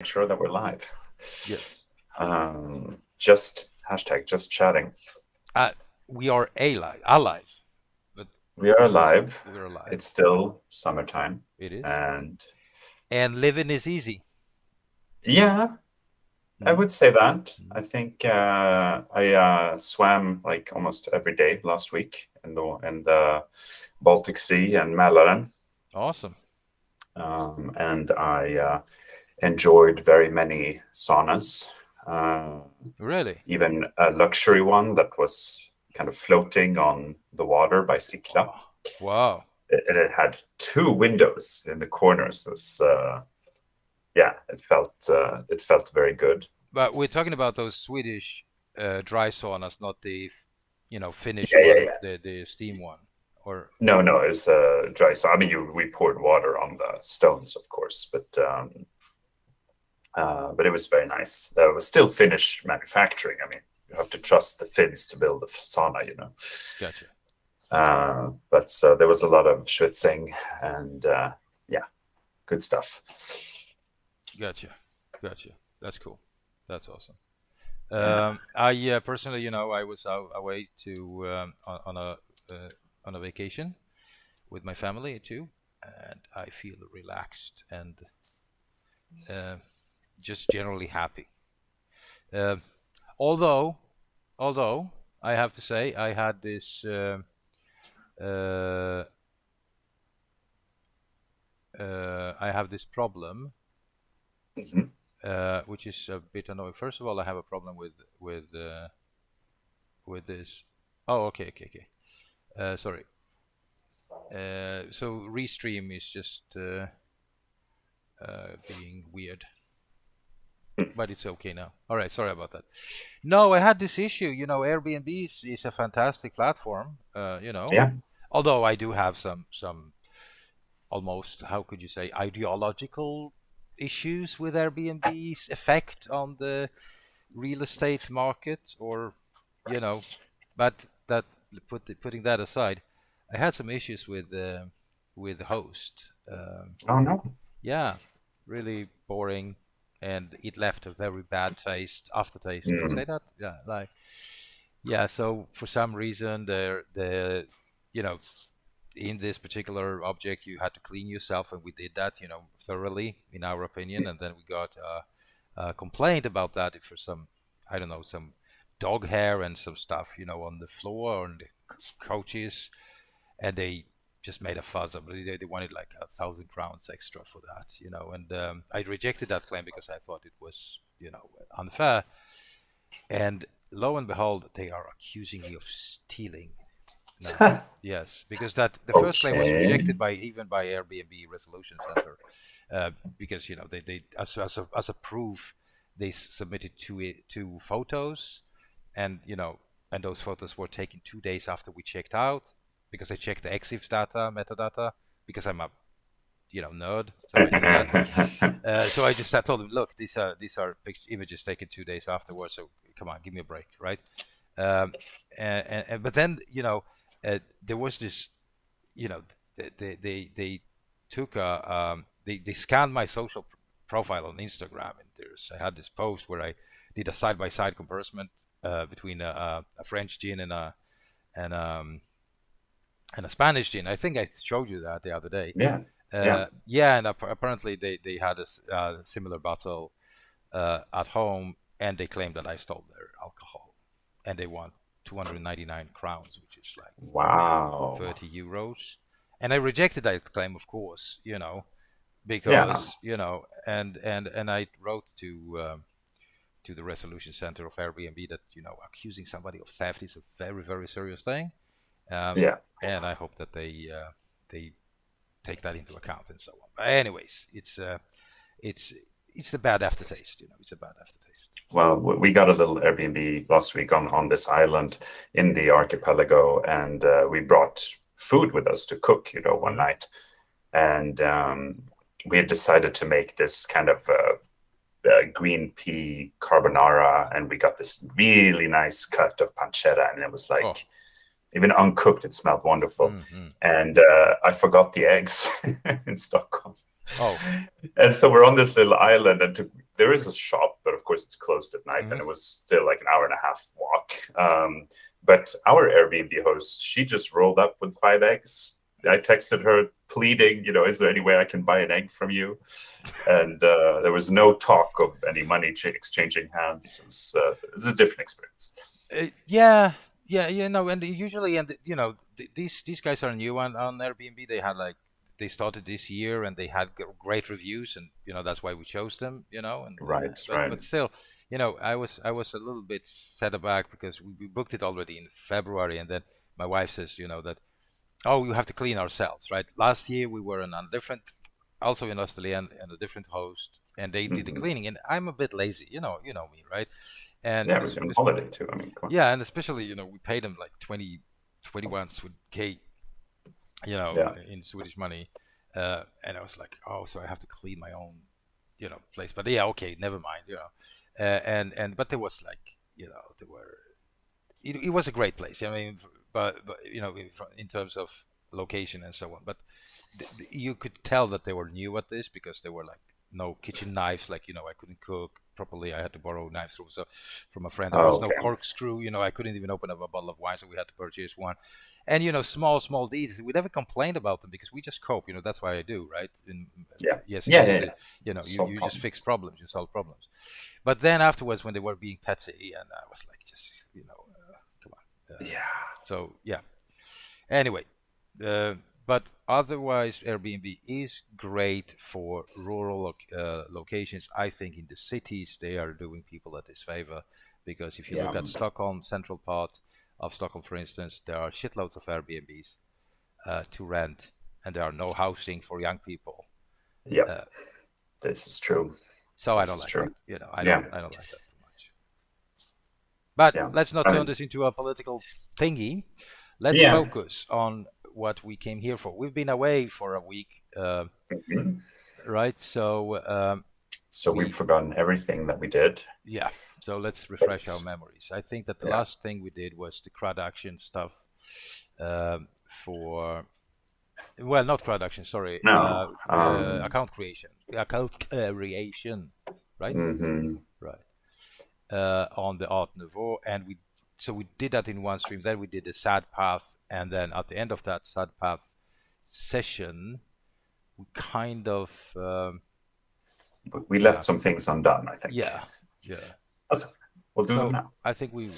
sure that we're live. Yes. Just hashtag just chatting. Uh, we are alive, but We are there's also live. we're alive. It's still summertime, It is. and And living is easy. yeah, I Mm. would say that. I Mm. think I swam like almost every day last week in the Baltic Sea and Mälaren, Awesome. and I enjoyed very many saunas. Uh, Really? Even a luxury one that was kind of floating on the water by Sikla. Oh, wow. It had two windows in the corners. It was yeah, it felt very good. But we're talking about those Swedish dry saunas, not the Finnish Yeah, yeah, one, yeah. the steam one, or No, no, it was dry. So I mean, we poured water on the stones, of course, but it was very nice. It was still Finnish manufacturing. I mean, you have to trust the Finns to build a sauna, you know. gotcha. But so there was a lot of schwitzing and yeah, good stuff. Gotcha. Gotcha. That's cool. That's awesome. Yeah. I personally, I was away to uh, on a vacation with my family too, and I feel relaxed and uh, just generally happy. Uh, although, although I have to say, uh, I have this problem, Mhm. which is a bit annoying. First of all, I have a problem with this. Oh, okay, okay, okay. Sorry. So Restream is just being weird, but it's okay now. All right, sorry about that. No, I had this issue. Airbnb is a fantastic platform. Yeah. Although I do have some almost, how could you say, ideological issues with Airbnb's effect on the real estate market, or you know, but putting that aside, I had some issues with the host. Oh no. Yeah, really boring, and it left a very bad taste, aftertaste. Can you say Mm. that? Yeah, like yeah. So for some reason, you know, in this particular object, you had to clean yourself, and we did that, thoroughly, in our opinion, and then we got a complaint about that for some, I don't know, some dog hair and some stuff, on the floor, on the couches, and they just made a fuss of it. They wanted like 1,000 crowns extra for that, and I rejected that claim because I thought it was, unfair. And lo and behold, they are accusing me of stealing now. Yes, because that the first claim was Okay. rejected by Airbnb Resolution Center, because they as a proof they submitted two photos, and and those photos were taken 2 days after we checked out, because I checked the EXIF data, metadata, because I'm a nerd, so I do that. So I told him, look, these are images taken 2 days afterwards, so come on, give me a break, right? Um, but then there was this, you know they took they scanned my social profile on Instagram, and I had this post where I did a side by side comparison between a French gin and um and a Spanish gin. I think I showed you that the other day. Yeah. Yeah. Yeah, and apparently they had a similar bottle at home, and they claimed that I stole their alcohol, and they want 299 crowns, which is like Wow. 30 euros. And I rejected that claim, of course, Yeah. because and I wrote to the resolution center of Airbnb that accusing somebody of theft is a very, very serious thing, um, Yeah. and I hope that they take that into account and so on. But anyways, it's it's a bad aftertaste. It's a bad aftertaste. Well, we got a little Airbnb last week on this island in the archipelago, and we brought food with us to cook, one Mm. night, and we had decided to make this kind of green pea carbonara, and we got this really nice cut of pancetta, and it was Oh. like even uncooked, it smelled wonderful. Mm-hmm. And I forgot the eggs in Stockholm. Oh. And so we're on this little island, and there is a shop, but of course it's closed at night, Hmm. and it was still like an hour and a half walk. But our Airbnb host, she just rolled up with 5 eggs. I texted her pleading, is there any way I can buy an egg from you? And there was no talk of any money exchanging hands. It was a different experience. Yeah, yeah, no, and usually, and these guys are new on Airbnb. They had like they started this year, and they had great reviews, and that's why we chose them. And Right, but right. still, I was a little bit set aback because we booked it already in February, and then my wife says, that, oh, you have to clean ourselves, right? Last year we were on a different, also in Australia, and a different host, and they did the Hmm. cleaning, and I'm a bit lazy, me, right? And Yeah, we've been on holiday too. I mean, come on. yeah, and especially, we paid them like 21 K, Yeah. in Swedish money, and I was like, oh, so I have to clean my own, place. But yeah, okay, never mind, and but there was like, there were, it was a great place. I mean, but in terms of location and so on, but you could tell that they were new at this because there were like no kitchen knives. Like, I couldn't cook properly. I had to borrow knives from a friend. There Oh, was no okay. corkscrew. I couldn't even open up a bottle of wine, so we had to purchase one. And small details. We never complained about them because we just cope. That's why I do, right? Yeah. Yes, Yeah, yes. yeah, yeah. You Solve you just fix problems. problems. You solve problems. But then afterwards, when they were being petty, and I was like, just come on. Yeah. So yeah. Anyway, uh, but otherwise, Airbnb is great for rural locations. I think in the cities they are doing people a disfavor because if you Yeah. look at Stockholm, central part of Stockholm, for instance, there are shitloads of Airbnbs to rent, and there are no housing for young people. Yep. Uh, This is true. so I This don't is like that. true. I don't Yeah. I don't like that too much. But Yeah. let's not I turn mean, this into a political thingy. Let's yeah. focus on what we came here for. We've been away for a week, Mhm. right? So So we've we, forgotten everything that we did. yeah. So let's refresh our But memories. I think that the yeah. last thing we did was the CRUD action stuff for, well, not CRUD action, sorry, No. account creation, right? Hmm. Right. On the Art Nouveau, and we did that in one stream. Then we did the sad path, and then at the end of that sad path session, we kind of But we left yeah, some things undone, I think. yeah, yeah. That's okay. We'll do them So now. I think we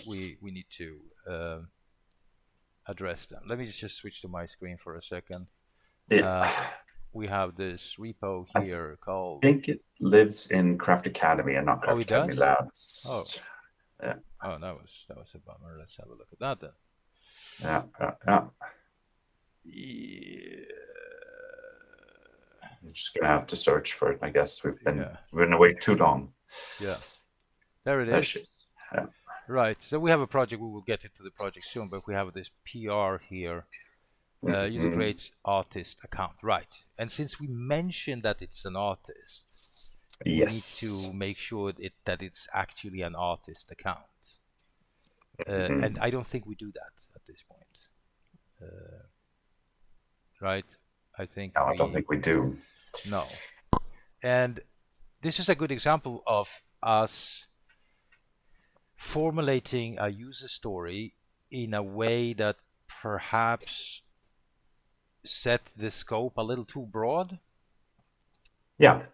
need to address them. Let me just switch to my screen for a second. Yeah. Uh, we have this repo I here called. think it lives in Craft Academy and not Oh, Craft it Academy does. Oh, Labs. Yeah. oh, that was a bummer. Let's have a look at that then. Yeah. Yeah. Yeah. Yeah. I'm just gonna have to search for it. I guess Yeah. we've been away too long. Yeah. There it There she is. is. Yeah. Right. So we have a project. We will get into the project soon, but we have this PR here. User Mhm. creates artist account. Right. And since we mentioned that it's an artist, we need to Yes. make sure that it's actually an artist account. And Mhm. I don't think we do that at this point. Right. I think No, I don't think we do. no. And this is a good example of us formulating a user story in a way that perhaps set the scope a little too broad. Yeah.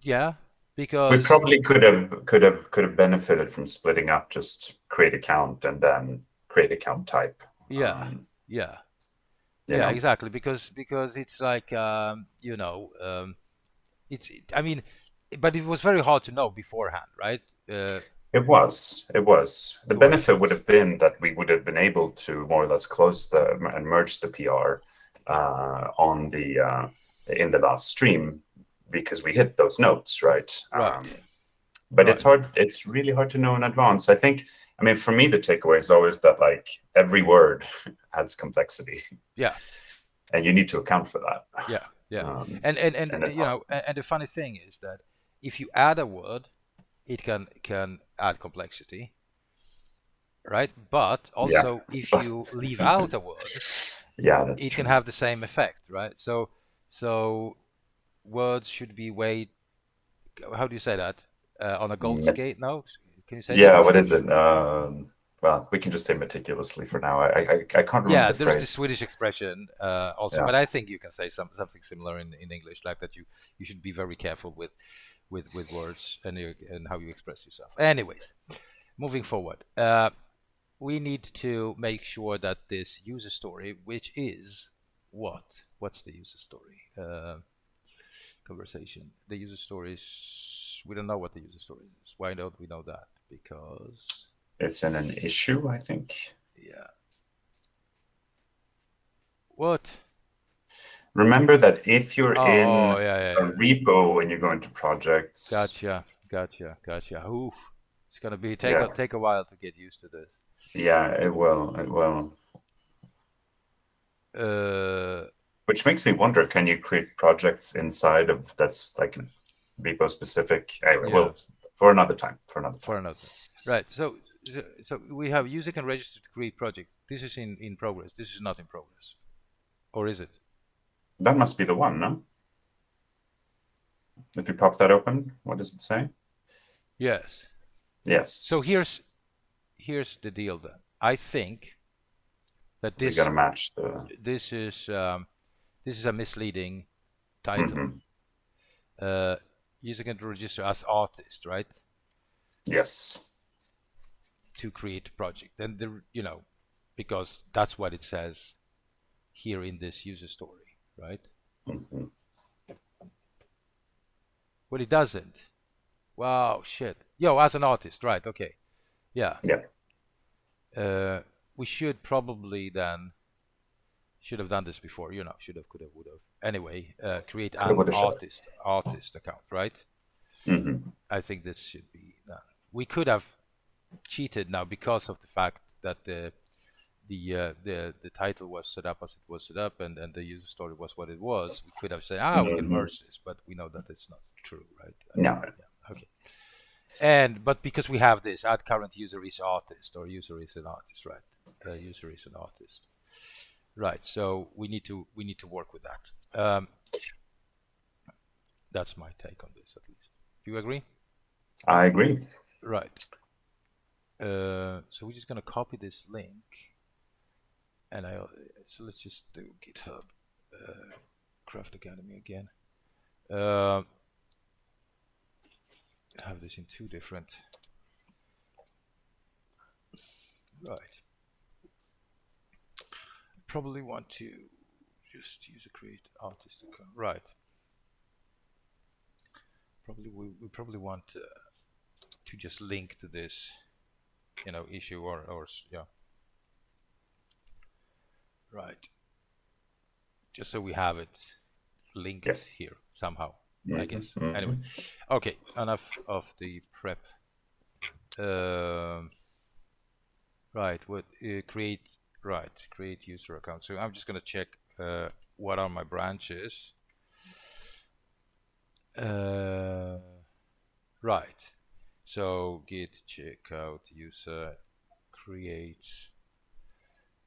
Yeah, We because probably could have benefited from splitting up just create account and then create account type. yeah, Um, yeah, you yeah, know, exactly. Because it's like it's I mean, but it was very hard to know beforehand, right? it was. The For benefit would instance, have been that we would have been able to more or less close the and merge the PR on the in the last stream because we hit those notes, right? right, But it's right, hard. It's really hard to know in advance. I think. I mean, for me, the takeaway is always that like every word adds complexity, yeah, and you need to account for that. yeah, yeah, Um, and and it's hard. and the funny thing is that if you add a word, it can add complexity, right? But Yeah. also, if you leave out a word, Yeah, that's it can true. have the same effect, right? So words should be weighed how do you say that? On a gold Met- scale? No, can you say that yeah, in what is English? it? Well, we can just say meticulously for now. I can't remember Yeah, the there's the phrase. Swedish expression also, Yeah, but I think you can say something similar in English, like that you should be very careful with words and how you express yourself. Anyways, moving forward, we need to make sure that this user story, which is what's the user story? Conversation. The user story is, we don't know what the user story is. Why don't we know that? Because it's in an issue, I think. yeah, what? Remember that if you're in Oh, yeah, yeah, a yeah. repo and you go into projects, Gotcha. Oof, it's gonna be yeah, take a while to get used to this. yeah, it will, it will. Uh, Which makes me wonder, can you create projects inside of that's like repo specific? Anyway, yeah, well, for another time, for another for time. another. Right. So we have user can register to create project. This is in progress. This is not in progress, or is it? That must be the one, no? If you pop that open, what does it say? Yes. So Yes, here's the deal then. I think that we got to match the. this is um, this is a misleading title. Mhm. Uh, User can register as artist, right? Yes. To create a project, and because that's what it says here in this user story, right? Mhm. But it doesn't. Wow, shit. Yo, as an artist, right? Okay, yeah. Yeah, Uh, we should probably then should have done this before. Should have, could have, would have. Anyway, create could have, an would have, should have. artist account, right? Mhm. I think this should be done. We could have cheated now because of the fact that the title was set up as it was set up, and the user story was what it was. We could have said, we can Mhm. merge this, but we know that it's not true, right? I think, No. yeah, okay. But because we have this, add current user is artist, or user is an artist, right? User is an artist, right? So we need to work with that. That's my take on this, at least. Do you agree? I agree. Right. So we're just gonna copy this link, and so let's just do GitHub Craft Academy again. Have this in two different. Right. Probably want to just use a create artist account. Right. Probably we probably want to just link to this, issue or yeah. Right. Just so we have it Yeah. linked here somehow, I Mhm. guess. Anyway, Mhm. okay. Enough of the prep. Um, right. What create? Right. Create user account. So I'm just gonna check what are my branches. Right. So git checkout user creates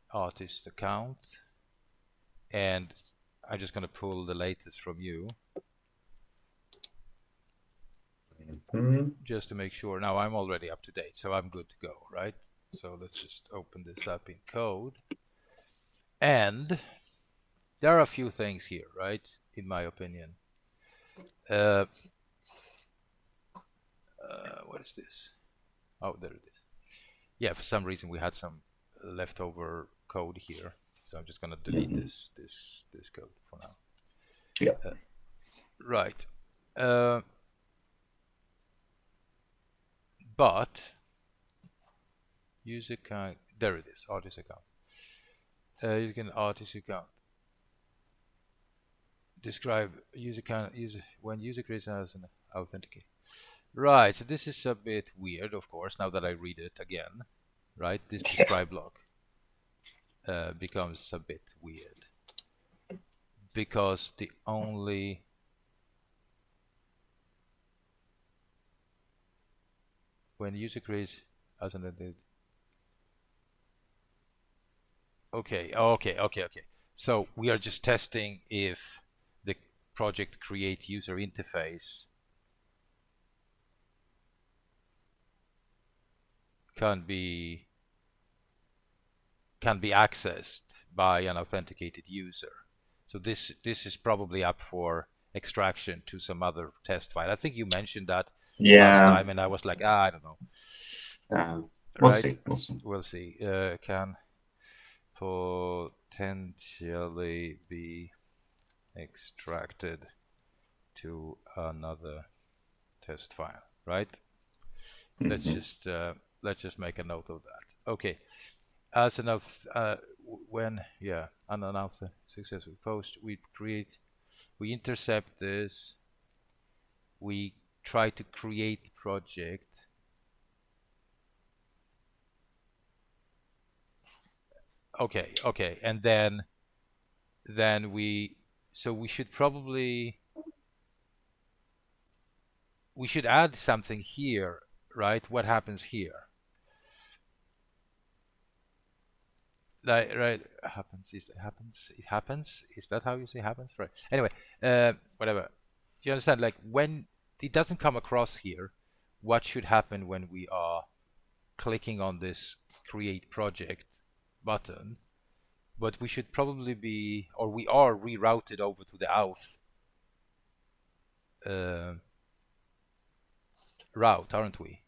artist account, and I'm just gonna pull the latest from you Mhm. just to make sure. Now I'm already up to date, so I'm good to go, right? So let's just open this up in code, and there are a few things here, right? In my opinion, uh, what is this? Oh, there it is. Yeah, for some reason we had some leftover code here, so I'm just gonna delete Mhm. this code for now. Yeah. Right. Uh, but user account, there it is, artist account. You can artist account. Describe user account when user creates as an authenticate. Right. So this is a bit weird, of course. Now that I read it again, right? This describe block becomes a bit weird because the only when user creates as an okay. So we are just testing if the project create user interface can be accessed by an authenticated user. So this is probably up for extraction to some other test file. I think you mentioned that last Yeah. time, and I was like, I don't know. We'll Right? see. We'll see. We'll see. Can potentially be extracted to another test file, right? Let's just make a note of that. Okay. As an when unannounced successful post, we intercept this, we try to create project. Okay, and then we should probably add something here, right? What happens here? Right, it happens. Is that how you say happens? Right. Anyway, whatever. Do you understand? Like when it doesn't come across here, what should happen when we are clicking on this create project button? But we should probably be, or we are rerouted over to the auth route, aren't we?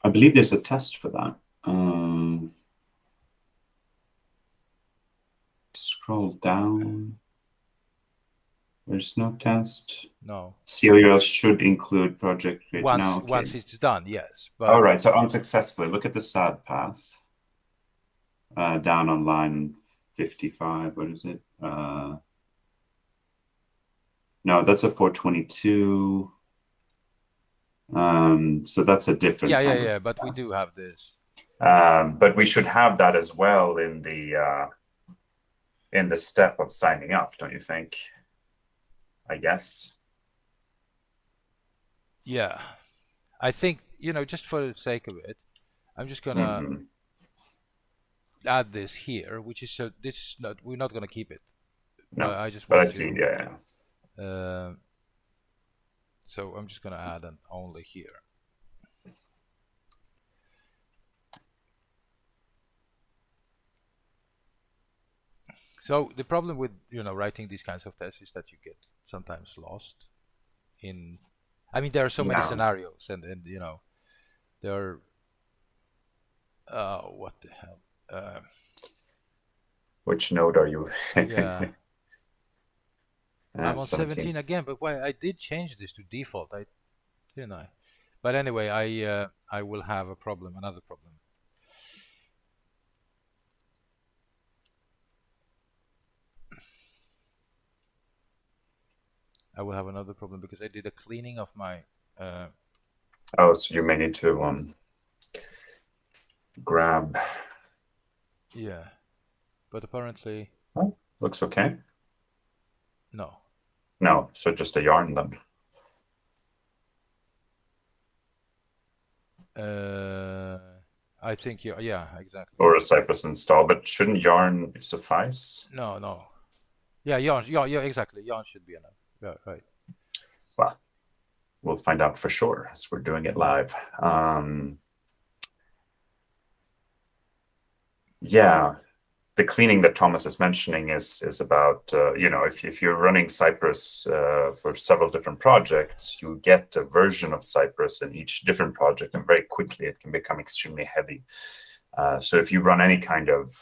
I believe there's a test for that. Scroll down. There's no test. No. COUL should include project create. Once No, okay. it's done, yes. But all right, so unsuccessfully. Look at the sad path. Down on line 55. What is it? No, that's a 422. So that's a different kind yeah. of But test. we do have this. But we should have that as well in the step of signing up, don't you think? I guess. Yeah, I think just for the sake of it, I'm just gonna add this here, which is this is not, we're not gonna keep it. No, I just but I want see. to. Yeah. So I'm just gonna add an only here. So the problem with writing these kinds of tests is that you get sometimes lost in. I mean, there are so many scenarios, and there are. What the hell? Which node are you? Yeah. I'm on 17 again, but why? I did change this to default. Didn't I? But anyway, I will have another problem. I will have another problem because I did a cleaning of my. Oh, so you may need to grab. Yeah, but apparently. Oh, looks okay. No. No, so just a yarn then. I think yeah, exactly. Or a Cypress install, but shouldn't yarn suffice? No. Yeah, yarn. Yeah, exactly. Yarn should be enough. Yeah, right. Well, we'll find out for sure as we're doing it live. Yeah, the cleaning that Thomas is mentioning is about if you're running Cypress for several different projects, you get a version of Cypress in each different project, and very quickly it can become extremely heavy. So if you run any kind of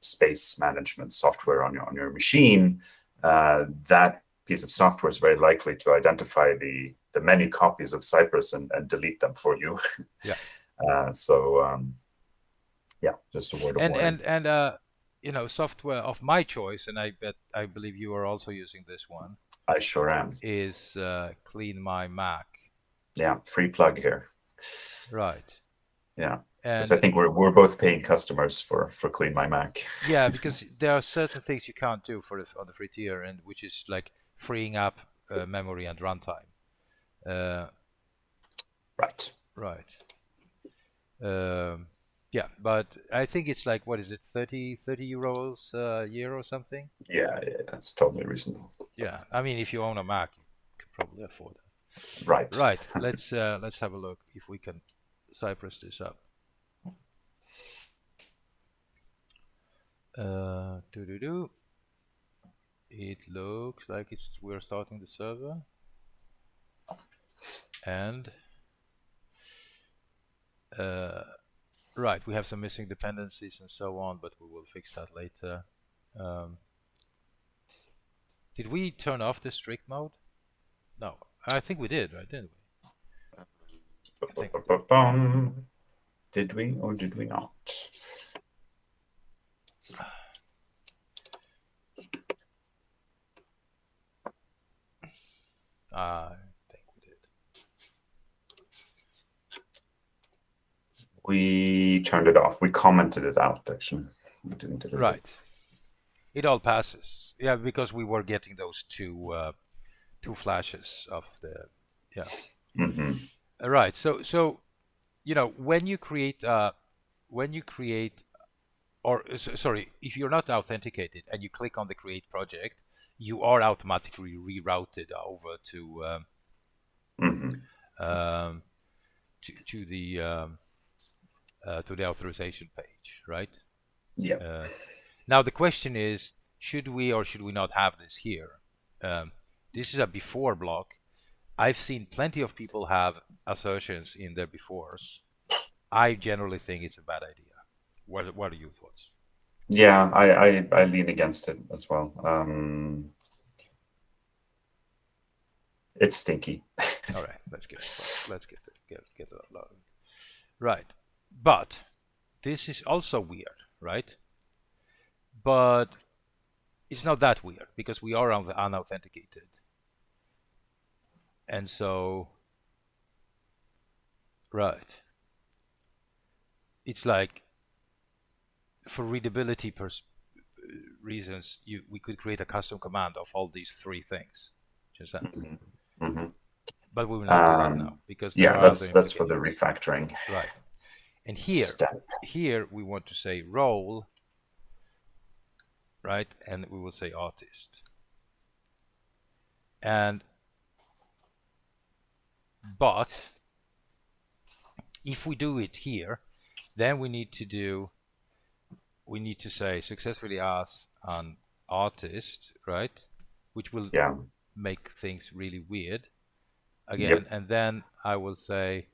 space management software on your machine, that piece of software is very likely to identify the many copies of Cypress and delete them for you. Yeah. Yeah, just a word of warning. And software of my choice, and I believe you are also using this one. I sure am. Is Clean My Mac. Yeah, free plug here. Right. Yeah. Because I think we're both paying customers for Clean My Mac. Yeah, because there are certain things you can't do on the free tier, and which is like freeing up memory and runtime. Right. Yeah, but I think it's like, what is it, 30 euros a year or something? Yeah, that's totally reasonable. Yeah, I mean, if you own a Mac, you can probably afford it. Right. Right. Let's have a look if we can Cypress this up. Do. It looks like we're starting the server, and right, we have some missing dependencies and so on, but we will fix that later. Did we turn off the strict mode? No, I think we did, right? Didn't we? I think we did. Did we or did we not? I think we did. We turned it off. We commented it out, actually. We didn't delete it. Right. It all passes. Yeah, because we were getting those two flashes of the Right. So when you create or sorry, if you're not authenticated and you click on the create project, you are automatically rerouted over to the authorization page, right? Yeah. Now the question is, should we or should we not have this here? This is a before block. I've seen plenty of people have assertions in their befores. I generally think it's a bad idea. What are your thoughts? Yeah, I lean against it as well. It's stinky. All right, let's get it out. Right, but this is also weird, right? But it's not that weird because we are unauthenticated, and so right, it's like for readability reasons, we could create a custom command of all these three things. Just that. But we will not do that now because there are other that's for the refactoring. Right. And here we want to say role, right? And we will say artist. But if we do it here, then we need to say successfully as an artist, right? Which will make things really weird again. And then I will say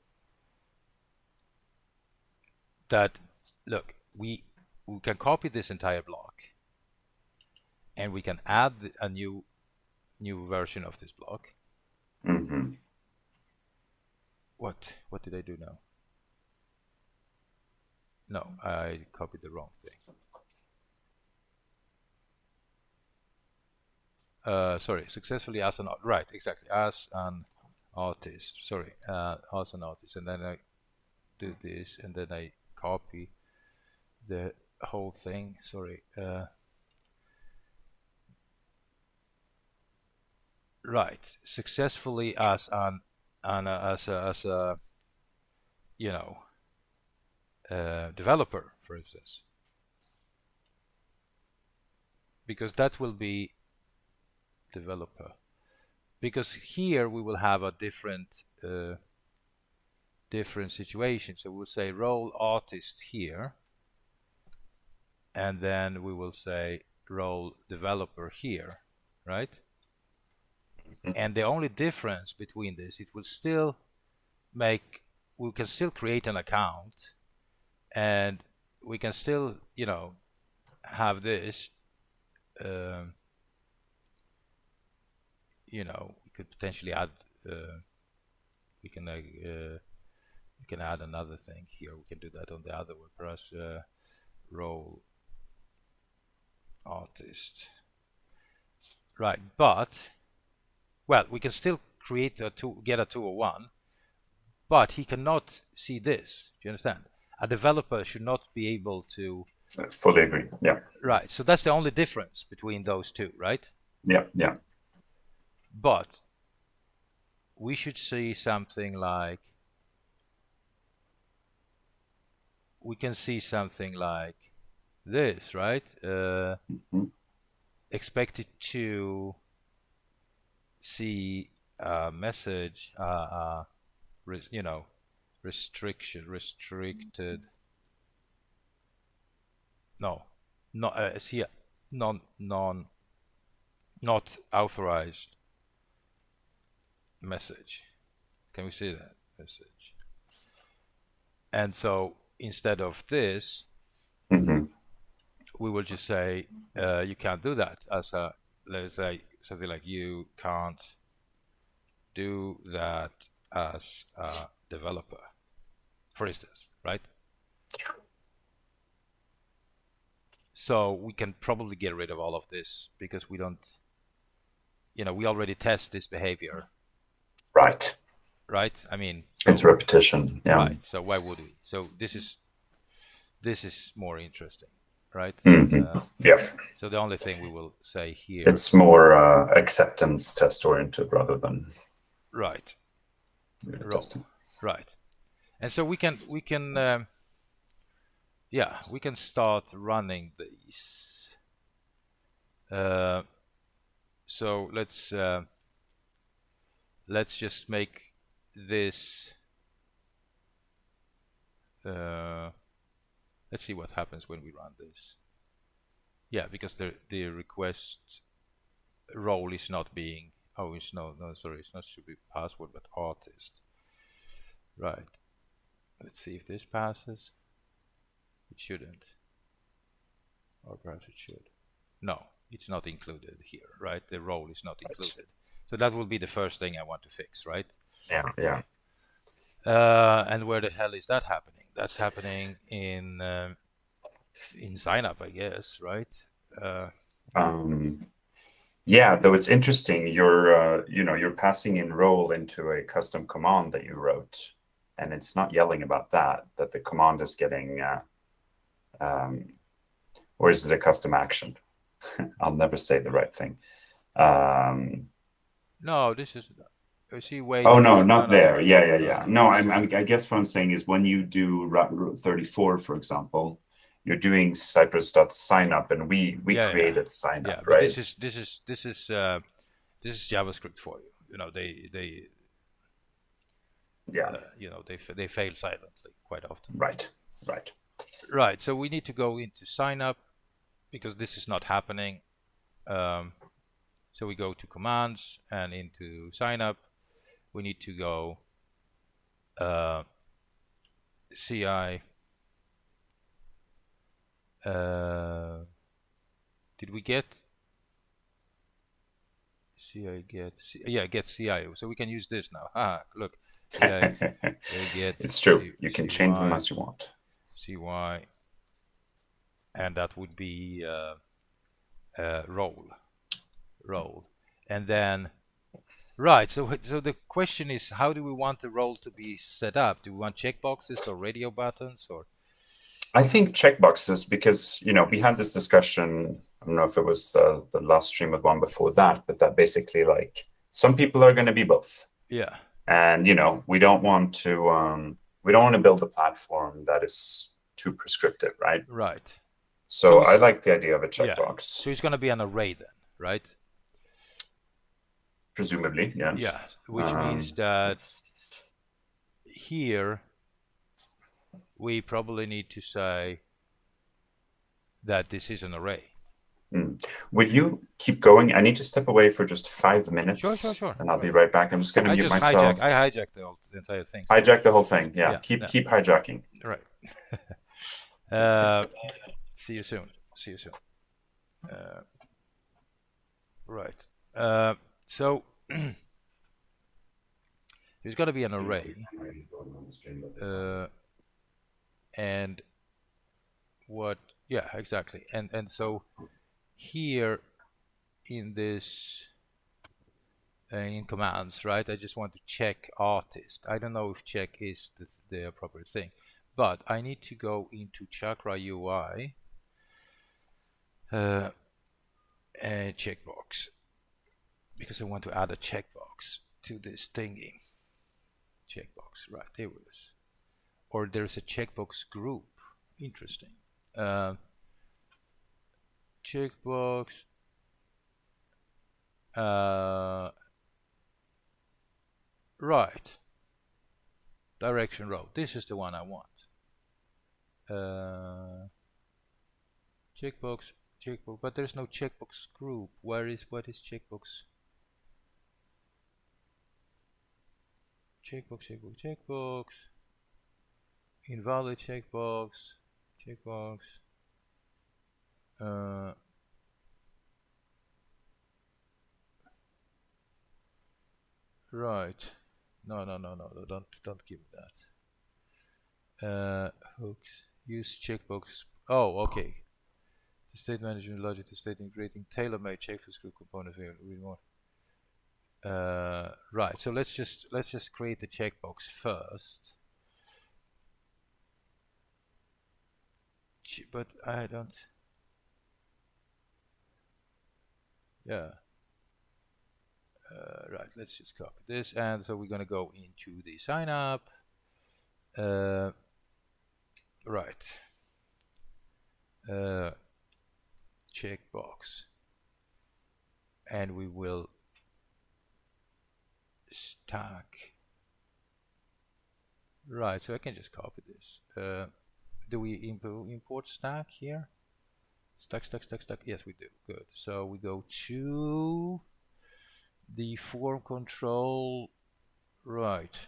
that, look, we can copy this entire block and we can add a new version of this block. What did I do now? No, I copied the wrong thing. Sorry, successfully as an right, exactly, as an artist. Sorry, as an artist, and then I do this, and then I copy the whole thing. Sorry. Right, successfully as a developer, for instance, because that will be developer. Because here we will have a different situation. So we'll say role artist here, and then we will say role developer here, right? And the only difference between this, it will still we can still create an account, and we can still, have this. We could potentially add. We can add another thing here. We can do that on the other WordPress role artist, right? But well, we can still create get a 201, but he cannot see this. Do you understand? A developer should not be able to. Fully agree. Yeah. Right. So that's the only difference between those two, right? Yeah. But we should see something like. We can see something like this, right? Expected to see a message, restricted. No, not see, not authorized message. Can we see that message? And so instead of this, we will just say you can't do that as a, let's say something like, you can't do that as a developer, for instance, right? So we can probably get rid of all of this because we don't, we already test this behavior. Right. Right? I mean, it's repetition. Yeah. Right. So why would we? So this is more interesting, right? Yeah. So the only thing we will say here, it's more acceptance test oriented rather than right, testing. Right. And so we can we can start running these. So let's just make this. Let's see what happens when we run this. Yeah, because the request role is not being. Oh, it's no, sorry, it's not should be password, but artist. Right. Let's see if this passes. It shouldn't. Or perhaps it should. No, it's not included here, right? The role is not included. So that will be the first thing I want to fix, right? Yeah. And where the hell is that happening? That's happening in sign up, I guess, right? Yeah, though it's interesting. You're passing in role into a custom command that you wrote, and it's not yelling about that the command is getting, or is it a custom action? I'll never say the right thing. No, this is. See, wait. Oh no, not there. Yeah. No, I guess what I'm saying is when you do route 34, for example, you're doing Cypress.signup, and we created signup, yeah, right? but this is JavaScript for you. They they fail silently quite often. Right. So we need to go into sign up because this is not happening. So we go to commands and into sign up. We need to go CI. Did we get CI get CI? So we can use this now. Look, CI get. It's true. You can change them as you want. CY, and that would be role, and then right. So the question is, how do we want the role to be set up? Do we want checkboxes or radio buttons or? I think checkboxes, because we had this discussion. I don't know if it was the last stream with one before that, but that basically, like, some people are going to be both. Yeah. And we don't want to build a platform that is too prescriptive, right? Right. So I like the idea of a checkbox. Yeah. So it's going to be an array then, right? Presumably, yes. Yeah, which means that here we probably need to say that this is an array. Will you keep going? I need to step away for just 5 minutes. Sure. And I'll be right back. I'm just going to mute myself. I hijacked the entire thing. So. Hijack the whole thing. Yeah. Keep hijacking. Right. See you soon. Right. So there's got to be an array. And what? Yeah, exactly. And so here in this in commands, right? I just want to check artist. I don't know if check is the appropriate thing, but I need to go into Chakra UI and checkbox because I want to add a checkbox to this thingy. Checkbox, right? There it is. Or there's a checkbox group. Interesting. Checkbox. Right. Direction row. This is the one I want. Checkbox, checkbox, but there's no checkbox group. What is checkbox? Checkbox, checkbox, checkbox. Invalid checkbox, checkbox. Right. No, don't give me that. Hooks. Use checkbox. Oh, okay. The state management logic to state integrating tailor-made checkbox group component. Read more. Right. So let's just create the checkbox first. But I don't. Yeah. Right. Let's just copy this, and so we're gonna go into the sign up. Right. Checkbox, and we will stack. Right, so I can just copy this. Do we import stack here? Stack. Yes, we do. Good. So we go to the form control. Right.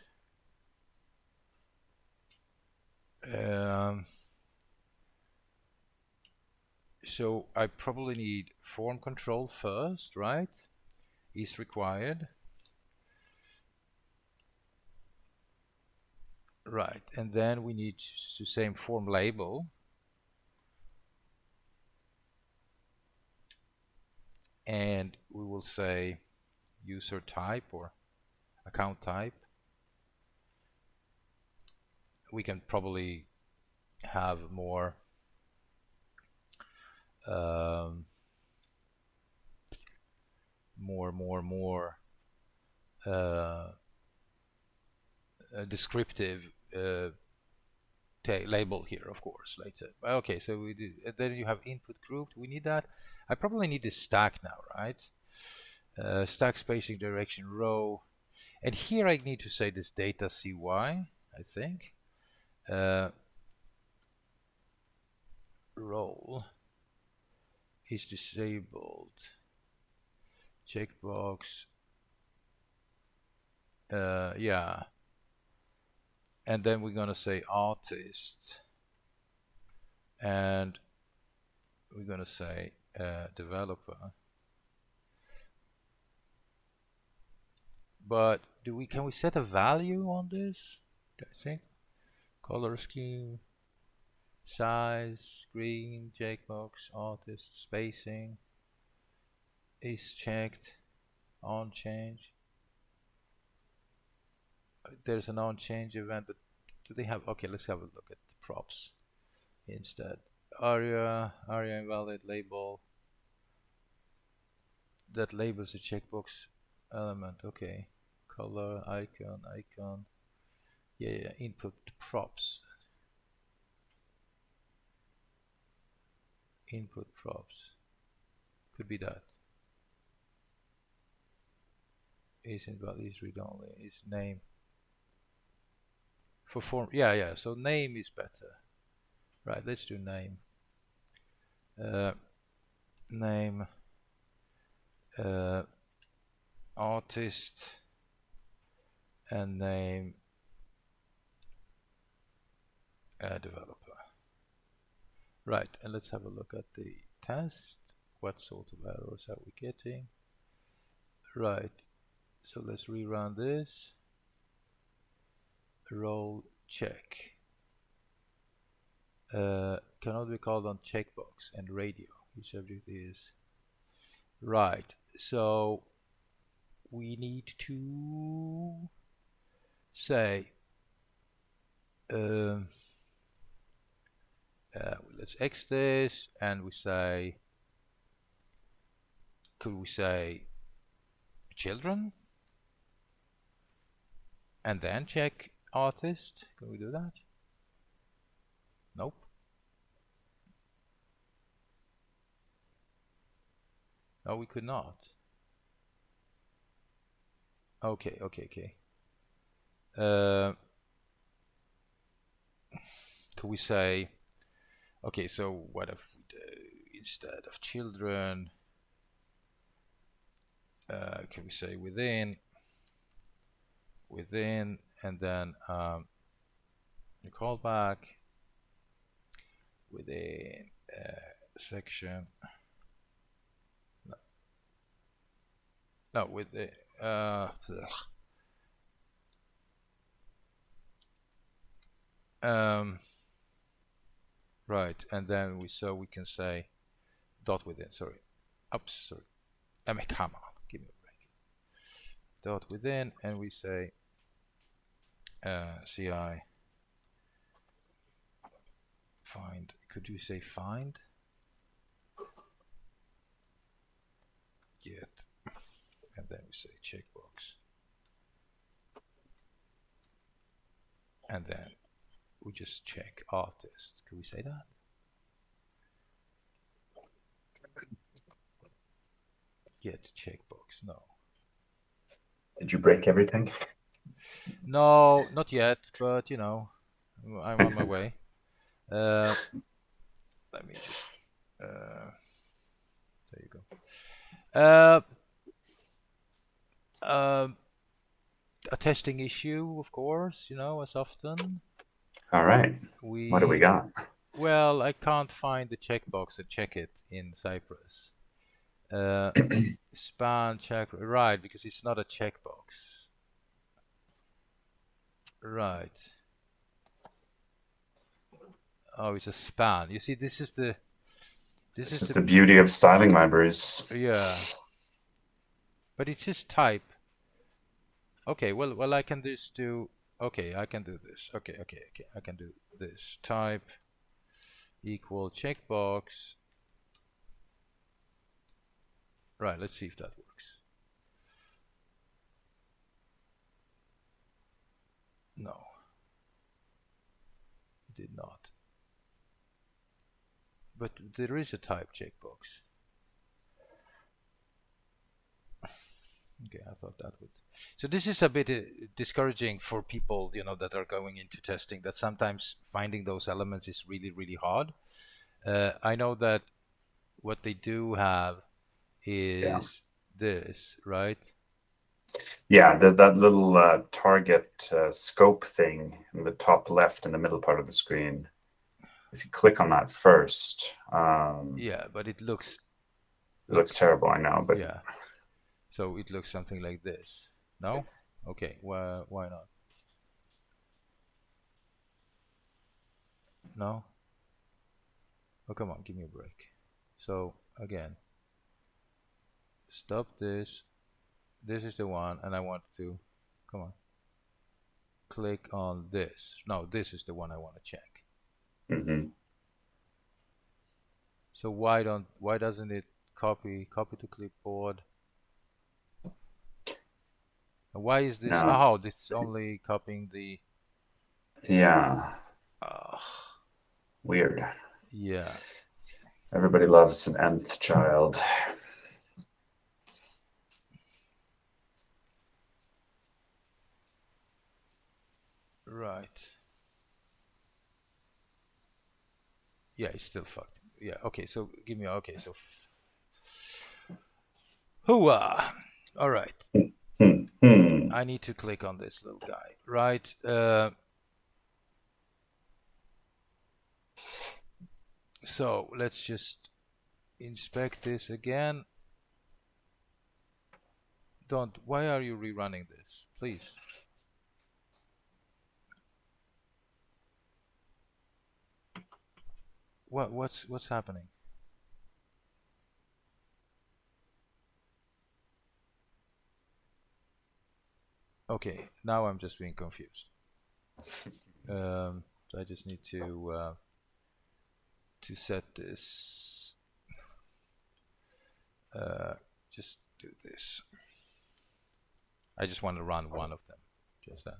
So I probably need form control first, right? Is required. Right, and then we need the same form label. And we will say user type or account type. We can probably have more descriptive label here, of course, later. Okay, so we did. Then you have input group. We need that. I probably need this stack now, right? Stack spacing direction row, and here I need to say this data CY. I think role is disabled. Checkbox. Yeah. And then we're gonna say artist, and we're gonna say developer. But can we set a value on this? I think color scheme, size, green, checkbox, artist, spacing is checked, on change. There's an on change event, but do they have? Okay, let's have a look at the props instead. Aria invalid label. That labels the checkbox element. Okay, color, icon. Yeah. Input props. Input props. Could be that. Is invalid. Is read only. Is name. For form. Yeah. So name is better. Right. Let's do name. Name. Artist. And name. Developer. Right, and let's have a look at the test. What sort of errors are we getting? Right, so let's rerun this. Role check. Cannot be called on checkbox and radio. Each object is right. So we need to say let's X this, and we say, could we say children? And then check artist. Can we do that? Nope. No, we could not. Okay. could we say, okay, so what if we do instead of children, can we say within, and then the callback within section, no, with the right, and then we can say dot within, sorry, oops, sorry, I mean, come on, give me a break, dot within, and we say ci find, could you say find get, and then we say checkbox, and then we just check artist. Could we say that? Get checkbox. No. Did you break everything? No, not yet, but you know, I'm on my way. Let me just. There you go. A testing issue, of course, you know, as often. All right. What do we got? Well, I can't find the checkbox to check it in Cypress. Span check, right, because it's not a checkbox. Right. Oh, it's a span. You see, this is the beauty of styling libraries. Yeah. But it's just type. Okay, well I can just do, okay, I can do this. Okay, I can do this. Type equal checkbox. Right, let's see if that works. No. It did not. But there is a type checkbox. Okay, I thought that would. So this is a bit discouraging for people, you know, that are going into testing, that sometimes finding those elements is really, really hard. I know that what they do have is this, right? Yeah, that little target scope thing in the top left in the middle part of the screen. If you click on that first, yeah, but it looks terrible, I know, but yeah. So it looks something like this. No? Okay, why not? No? Oh, come on, give me a break. So again, stop this. This is the one, and I want to, come on, click on this. No, this is the one I want to check. So why doesn't it copy to clipboard? And why is this? no. Oh, this is only copying the. Yeah. Weird. Yeah. Everybody loves an nth child. Right. Yeah, it's still fucked. Yeah. Okay. So give me. Okay. So. Hooah! All right. I need to click on this little guy. Right. So let's just inspect this again. Don't. Why are you rerunning this? Please. What's happening? Okay, now I'm just being confused. So I just need to set this. Just do this. I just want to run one of them. Just that.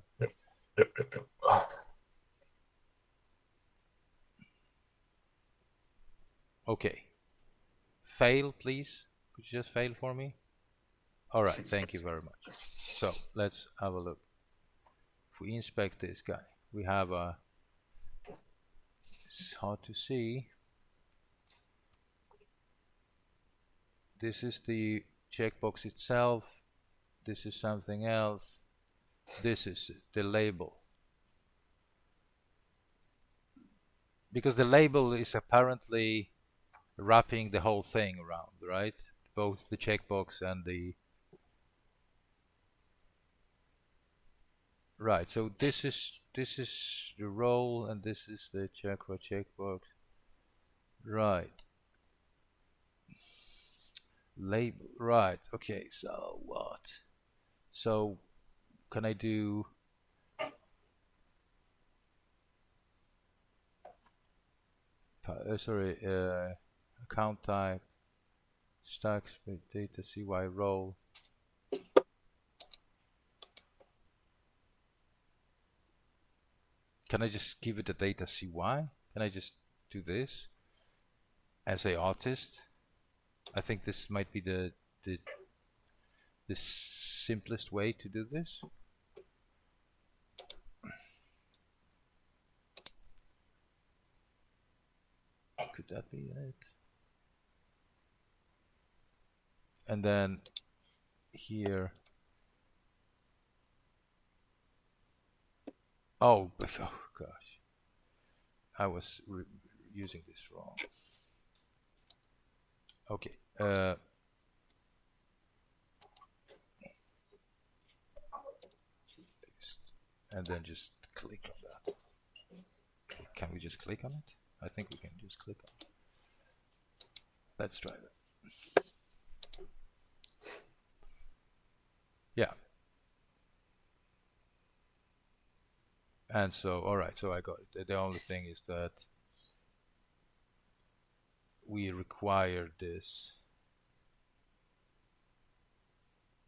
Okay. Fail, please. Could you just fail for me? All right. Thank you very much. So let's have a look. If we inspect this guy, we have a It's hard to see. This is the checkbox itself. This is something else. This is the label. Because the label is apparently wrapping the whole thing around, right? Both the checkbox and the... Right, so this is the role, and this is the checkbox. Right. Label. Right. Okay. So what? So can I do? Sorry. Account type. Stacks data CY role. Can I just give it a data CY? Can I just do this as a artist? I think this might be the simplest way to do this. Could that be it? And then here. Oh gosh, I was using this wrong. Okay. And then just click on that. Can we just click on it? I think we can just click on it. Let's try that. Yeah. And so, all right, so I got it. The only thing is that we require this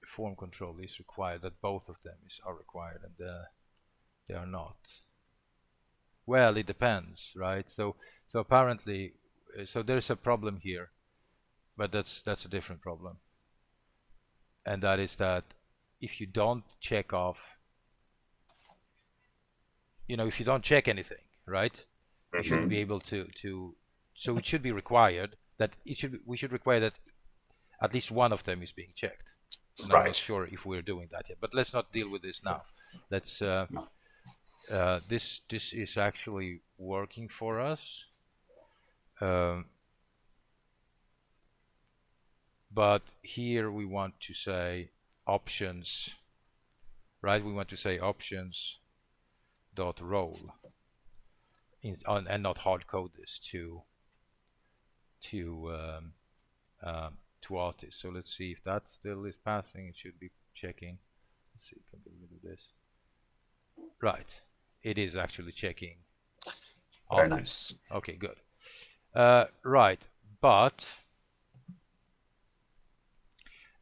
form control is required, that both of them are required, and they are not. Well, it depends, right? So apparently, so there's a problem here, but that's a different problem, and that is that if you don't check off, if you don't check anything, right, you shouldn't be able to. So it should be required that we should require that at least one of them is being checked. And I'm not sure if we're doing that yet, but let's not deal with this now. Let's. This is actually working for us. But here we want to say options, right? We want to say options dot role and not hard code this to artists. So let's see if that still is passing. It should be checking. Let's see, can get rid of this. Right, it is actually checking. Very nice. Okay, good. Right, but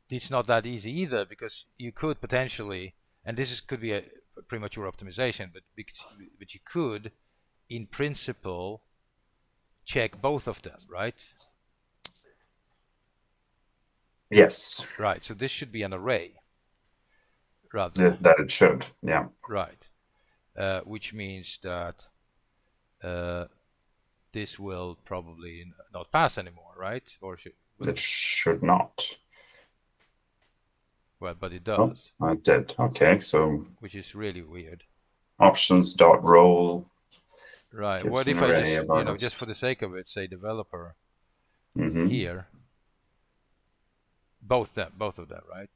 it's not that easy either, because you could potentially, and could be a premature optimization, but you could, in principle, check both of them, right? Yes. Right. So this should be an array, rather. That it should. Yeah. Right. Which means that this will probably not pass anymore, right? Or it should not. Well, but it does. Oh, it did. Okay, so which is really weird. Options dot role. Right. What if I just, just for the sake of it, say developer here? Both of them, right?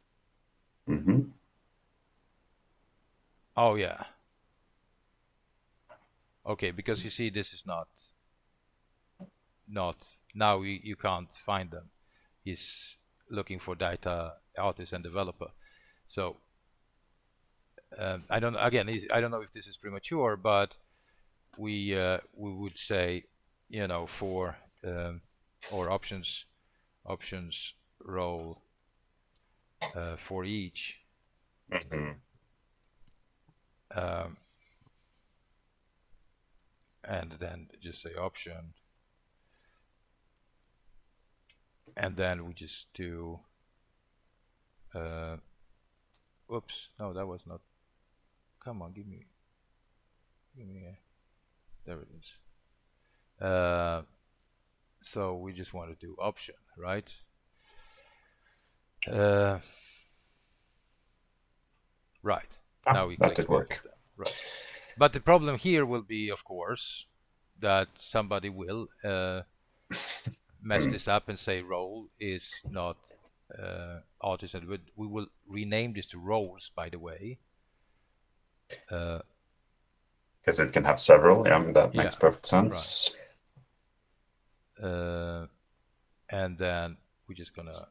Oh yeah. Okay, because you see, this is not now you can't find them. He's looking for data artist and developer. So I don't know if this is premature, but we would say, for or options role for each. And then just say option, and then we just do oops, no, that was not. Come on, give me a, there it is. So we just want to do option, right? Right. Now we That click did both work. of them. Right. But the problem here will be, of course, that somebody will mess this up and say role is not artist. And we will rename this to roles, by the way. Because it can have several. Yeah, that makes Yeah. perfect sense. Right. And then we're just gonna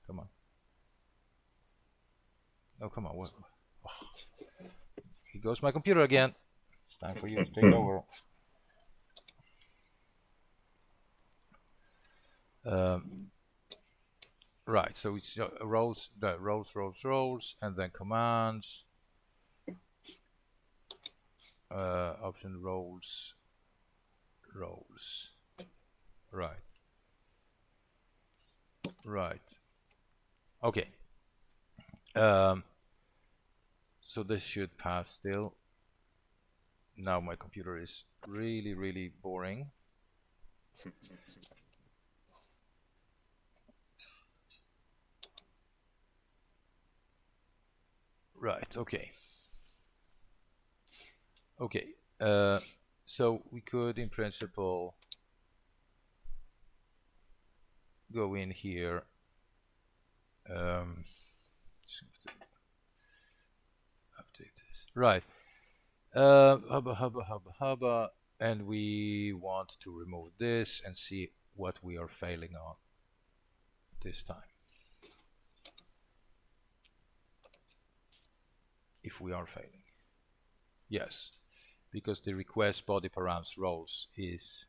come on. Oh, come on. What? Oh. Here goes my computer again. It's time for you to take over. Right, so it's roles, and then commands, option roles, right, okay. So this should pass still. Now my computer is really boring. Right, okay. So we could in principle go in here, update this, right. Hubba, and we want to remove this and see what we are failing on this time. If we are failing, yes, because the request body params roles is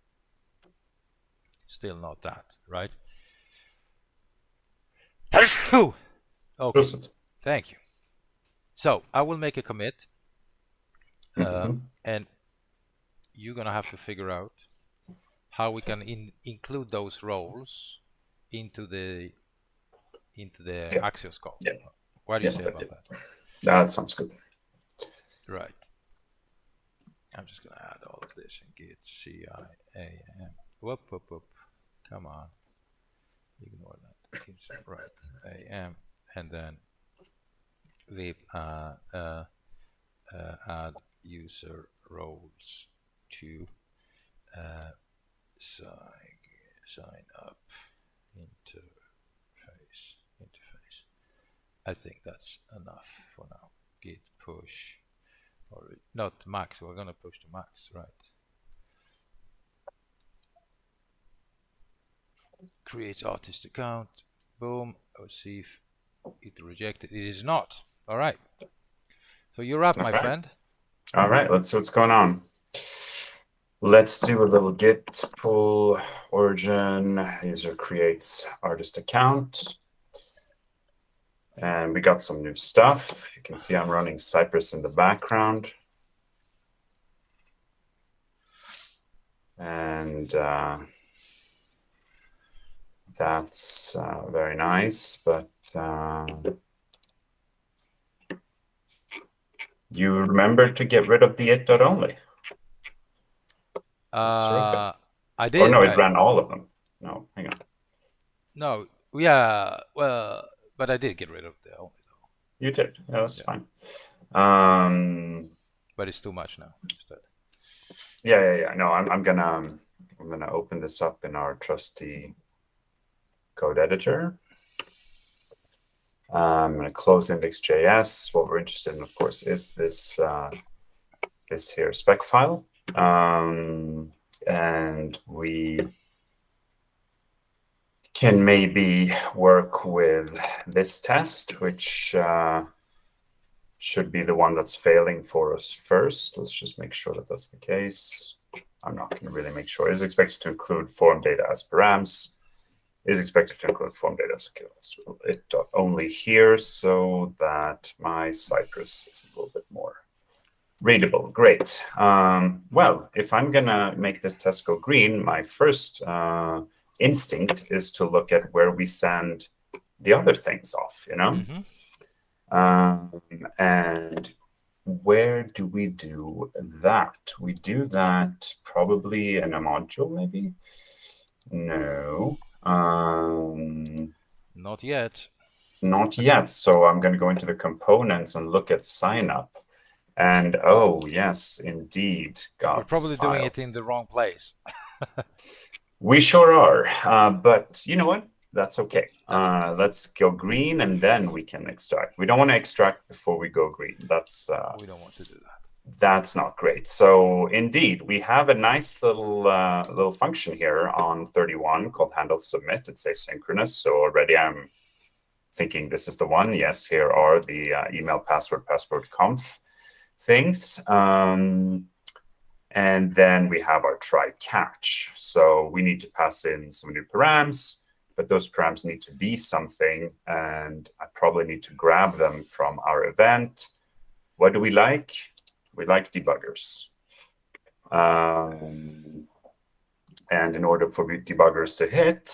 still not that, right? Okay, thank you. So I will make a commit, and you're gonna have to figure out how we can include those roles into the Axios call. Yeah. What do you say about that? That sounds good. Right. I'm just gonna add all of this and git CIAM. Whoop. Come on. Ignore that. Right. AM, and then we add user roles to sign up interface. I think that's enough for now. Git push, or not max. We're gonna push to max, right? Creates artist account. Boom. Let's see if it rejected. It is not. All right. So you're up, my friend. All right. Let's see what's going on. Let's do a little git pull origin. User creates artist account. And we got some new stuff. You can see I'm running Cypress in the background. And that's very nice, but you remember to get rid of the it.only. That's terrific. I did. Or no, it ran all of them. No, hang on. No, yeah, well, but I did get rid of the only though. You did. That was fine. But it's too much now instead. Yeah. No, I'm gonna open this up in our trusty code editor. I'm gonna close index.js. What we're interested in, of course, is this this here spec file. And we can maybe work with this test, which should be the one that's failing for us first. Let's just make sure that that's the case. I'm not going to really make sure. It is expected to include form data as params. It is expected to include form data. So, okay, let's do it only here so that my Cypress is a little bit more readable. Great. Well, if I'm going to make this test go green, my first instinct is to look at where we send the other things off, you know? And where do we do that? We do that probably in a module, maybe? No. Not yet. Not yet. So I'm going to go into the components and look at sign up. And oh, yes, indeed, We're got this probably doing file. it in the wrong place. We sure are. But you know what? That's okay. That's okay. Let's go green and then we can extract. We don't want to extract before we go green. We don't want to do that. That's not great. So indeed, we have a nice little function here on 31 called handle submit. It's asynchronous. So already I'm thinking this is the one. Yes, here are the email password conf things. And then we have our try catch. So we need to pass in some new params, but those params need to be something. And I probably need to grab them from our event. What do we like? We like debuggers. And in order for debuggers to hit,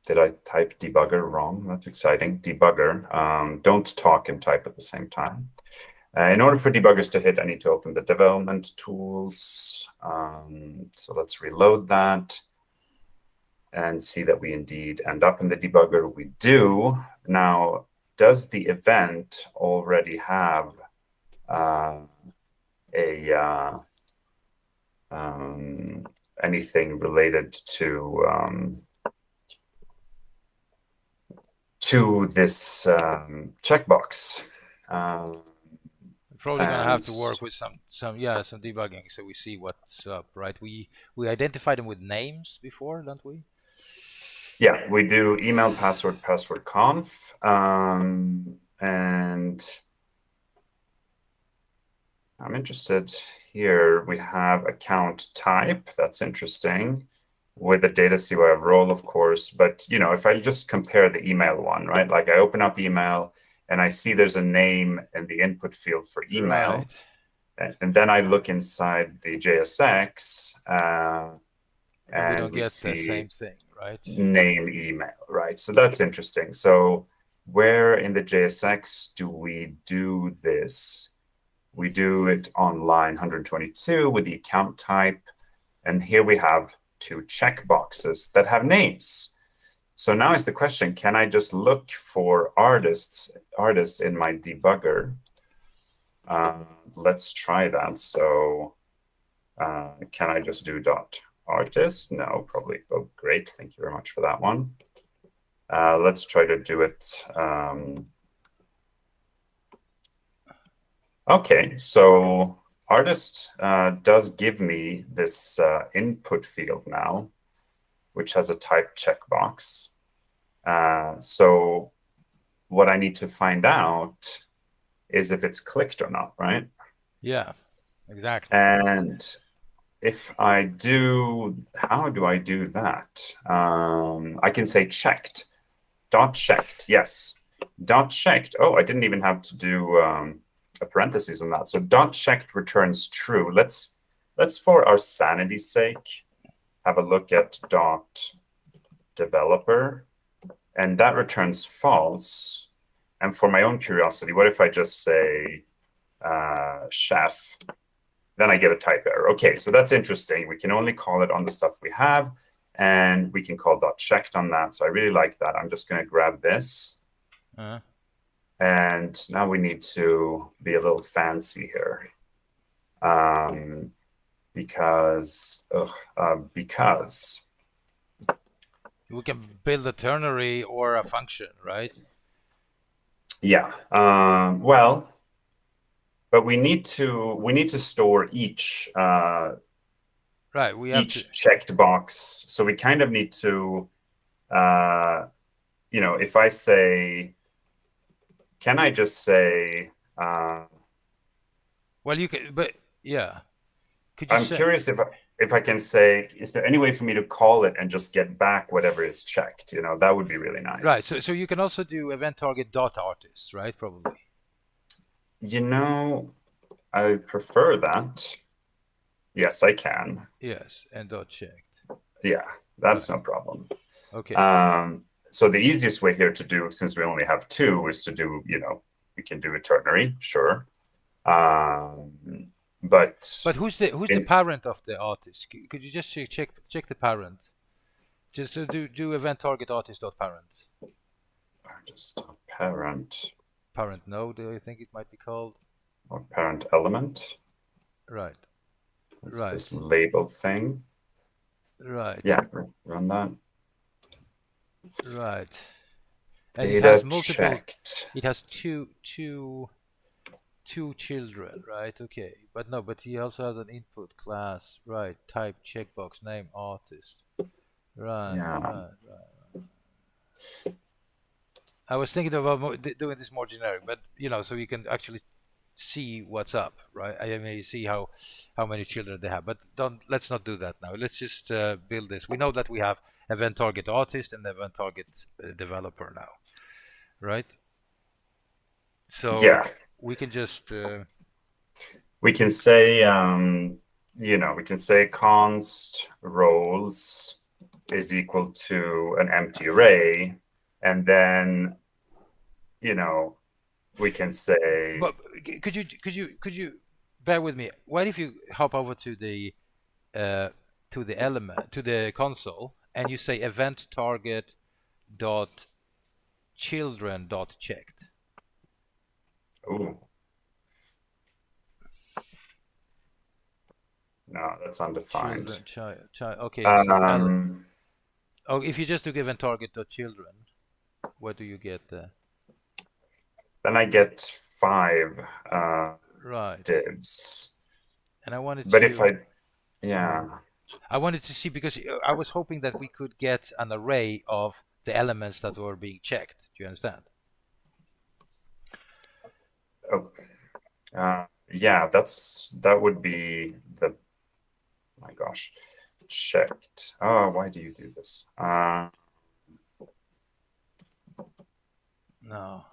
did I type debugger wrong? That's exciting. Debugger. Don't talk and type at the same time. In order for debuggers to hit, I need to open the development tools. So let's reload that and see that we indeed end up in the debugger. We do. Now, does the event already have anything related to this checkbox? Probably gonna have to work with some debugging so we see what's up, right? We identify them with names before, don't we? Yeah, we do email password conf, and I'm interested here. We have account type. That's interesting. With the data CYF role, of course. But if I just compare the email one, right? Like I open up email and I see there's a name in the input field for email. Right. And then I look inside the JSX and we don't we get see the same thing, right? Name email, right? So that's interesting. So where in the JSX do we do this? We do it on line 122 with the account type. And here we have two checkboxes that have names. So now is the question, can I just look for artists in my debugger? Let's try that. So can I just do .artist? No, probably. Oh, great. Thank you very much for that one. Let's try to do it. Okay, so artist does give me this input field now, which has a type checkbox. So what I need to find out is if it's clicked or not, right? Yeah, exactly. And if I do, how do I do that? I can say checked. .checked, yes. .checked. Oh, I didn't even have to do a parenthesis on that. So .checked returns true. Let's for our sanity's sake have a look at .developer, and that returns false. And for my own curiosity, what if I just say chef? Then I get a type error. Okay, so that's interesting. We can only call it on the stuff we have, and we can call .checked on that. So I really like that. I'm just going to grab this. And now we need to be a little fancy here. Because we can build a ternary or a function, right? Yeah. Well, but we need to store each right. We have each checked box. So we kind of need to, if I say, can I just say? Well, you can, but yeah. Could you? I'm curious if I can say, is there any way for me to call it and just get back whatever is checked? That would be really nice. Right. So you can also do event target .artist, right? Probably. I prefer that. Yes, I can. Yes, and .checked. Yeah, that's no problem. Okay. So the easiest way here to do, since we only have two, is to do, we can do a ternary, sure. But who's the parent of the artist? Could you just check the parent? Just do event target artist dot parent. Just parent. Parent node, I think it might be called. Or parent element. Right. It's this label thing. Right. Yeah, run that. Right. And Data it has multiple. checked. It has two children, right? Okay, but he also has an input class, right? Type checkbox name artist, right? Yeah. Right. I was thinking about doing this more generic, but so you can actually see what's up, right? I mean, see how many children they have, but let's not do that now. Let's just build this. We know that we have event target artist and event target developer now, right? So yeah, we can just we can say we can say const roles is equal to an empty array, and then we can say. But could you bear with me? What if you hop over to the element to the console and you say event target dot children dot checked? Ooh. No, that's undefined. Children, child. Okay. So if you just do event target dot children, what do you get there? Then I get 5 right divs. And I wanted but to. if I wanted to see, because I was hoping that we could get an array of the elements that were being checked. Do you understand? Oh, yeah, that would be the. My gosh, checked. Oh, why do you do this? No. No.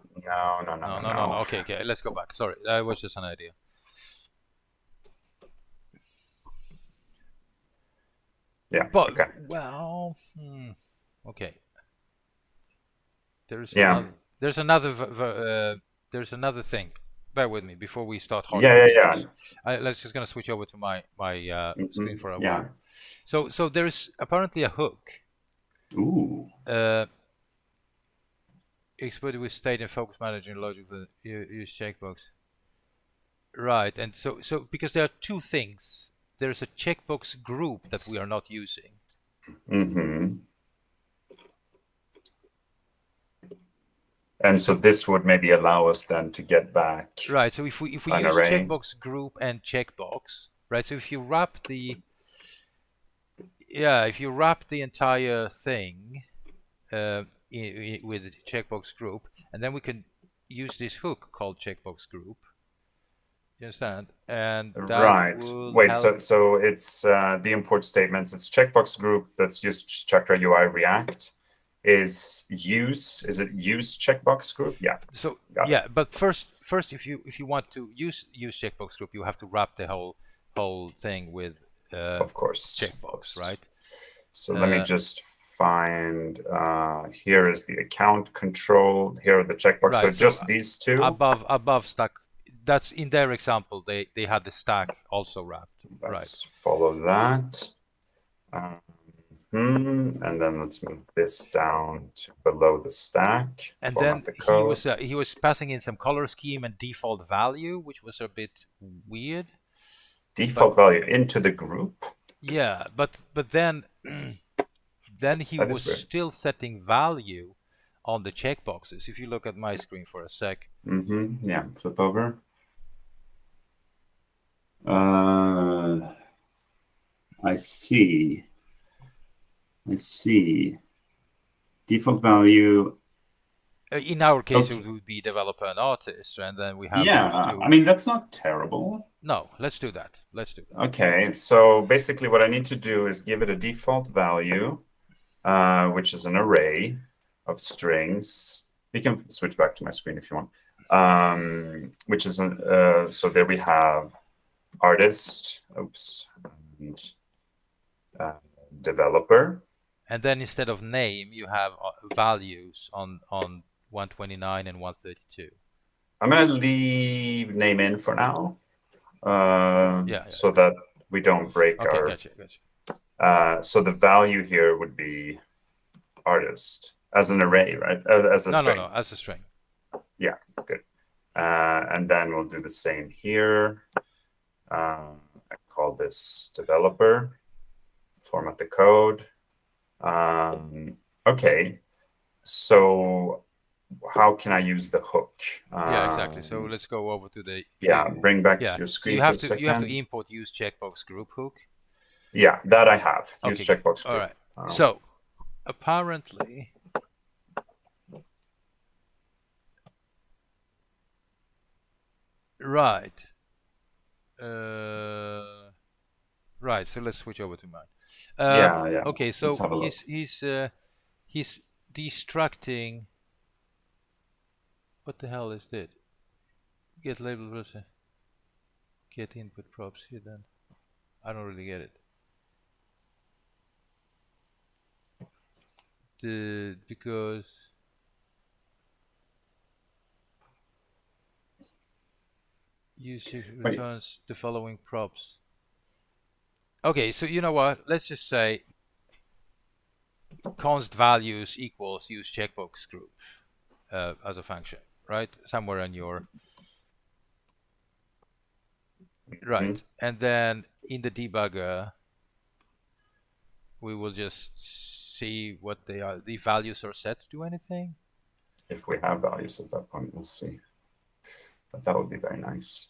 Okay. Let's go back. Sorry, that was just an idea. Yeah. But okay. Well. Okay. There's another thing. Bear with me before we start hardcoding. Yeah. Let's just gonna switch over to my screen for a yeah. while. So there's apparently a hook. Ooh. Exploited with state and focus managing logic with use checkbox. Right, and so because there are two things. There's a checkbox group that we are not using. And so this would maybe allow us then to get back. Right. So if we use array. checkbox group and checkbox, right? So if you wrap the entire thing with checkbox group, and then we can use this hook called checkbox group. You understand? And that right. Wait. help. So it's the import statements. It's checkbox group that's just Chakra UI React. Is it use checkbox group? Yeah. So but first if you want to use checkbox group, you have to wrap the whole thing with of course checkbox, right? So let me just find here is the account control, here are the checkbox. Right, so just these two above stack. That's in their example, they had the stack also wrapped. Let's follow that. And then let's move this down to below the stack. And then he was passing in some color scheme and default value, which was a bit weird. Default value into the group. Yeah, but then he was still setting value on the checkboxes. If you look at my screen for a sec. Yeah, flip over. I see. Default value. In our case, it would be developer and artist, and then we have those two. I mean, that's not terrible. No, let's do that. Okay, so basically what I need to do is give it a default value, which is an array of strings. You can switch back to my screen if you want. Which is, so there we have artist, and developer. And then instead of name, you have values on 129 and 132. I'm going to leave name in for now, Yeah. so that we don't break Okay, our. gotcha. So the value here would be artist as an array, right? As a string. No, as a string. Yeah, good. And then we'll do the same here. I call this developer. Format the code. Okay, so how can I use the hook? Yeah, exactly. So let's go over to the Yeah, bring back to yeah. your So screen for a you have to second. import use checkbox group hook. Yeah, that I have. Use Okay, good. checkbox All group. right. So apparently, right. Right. So let's switch over to mine. Yeah. Okay. Let's So have a look. he's destructing. What the hell is that? Get label version. Get input props here. Then I don't really get it. Because user returns the following props. Okay, so you know what? Let's just say const values equals use checkbox group as a function, right? Somewhere in your right, and then in the debugger, we will just see what they are. The values are set to do anything. If we have values at that point, we'll see. But that would be very nice.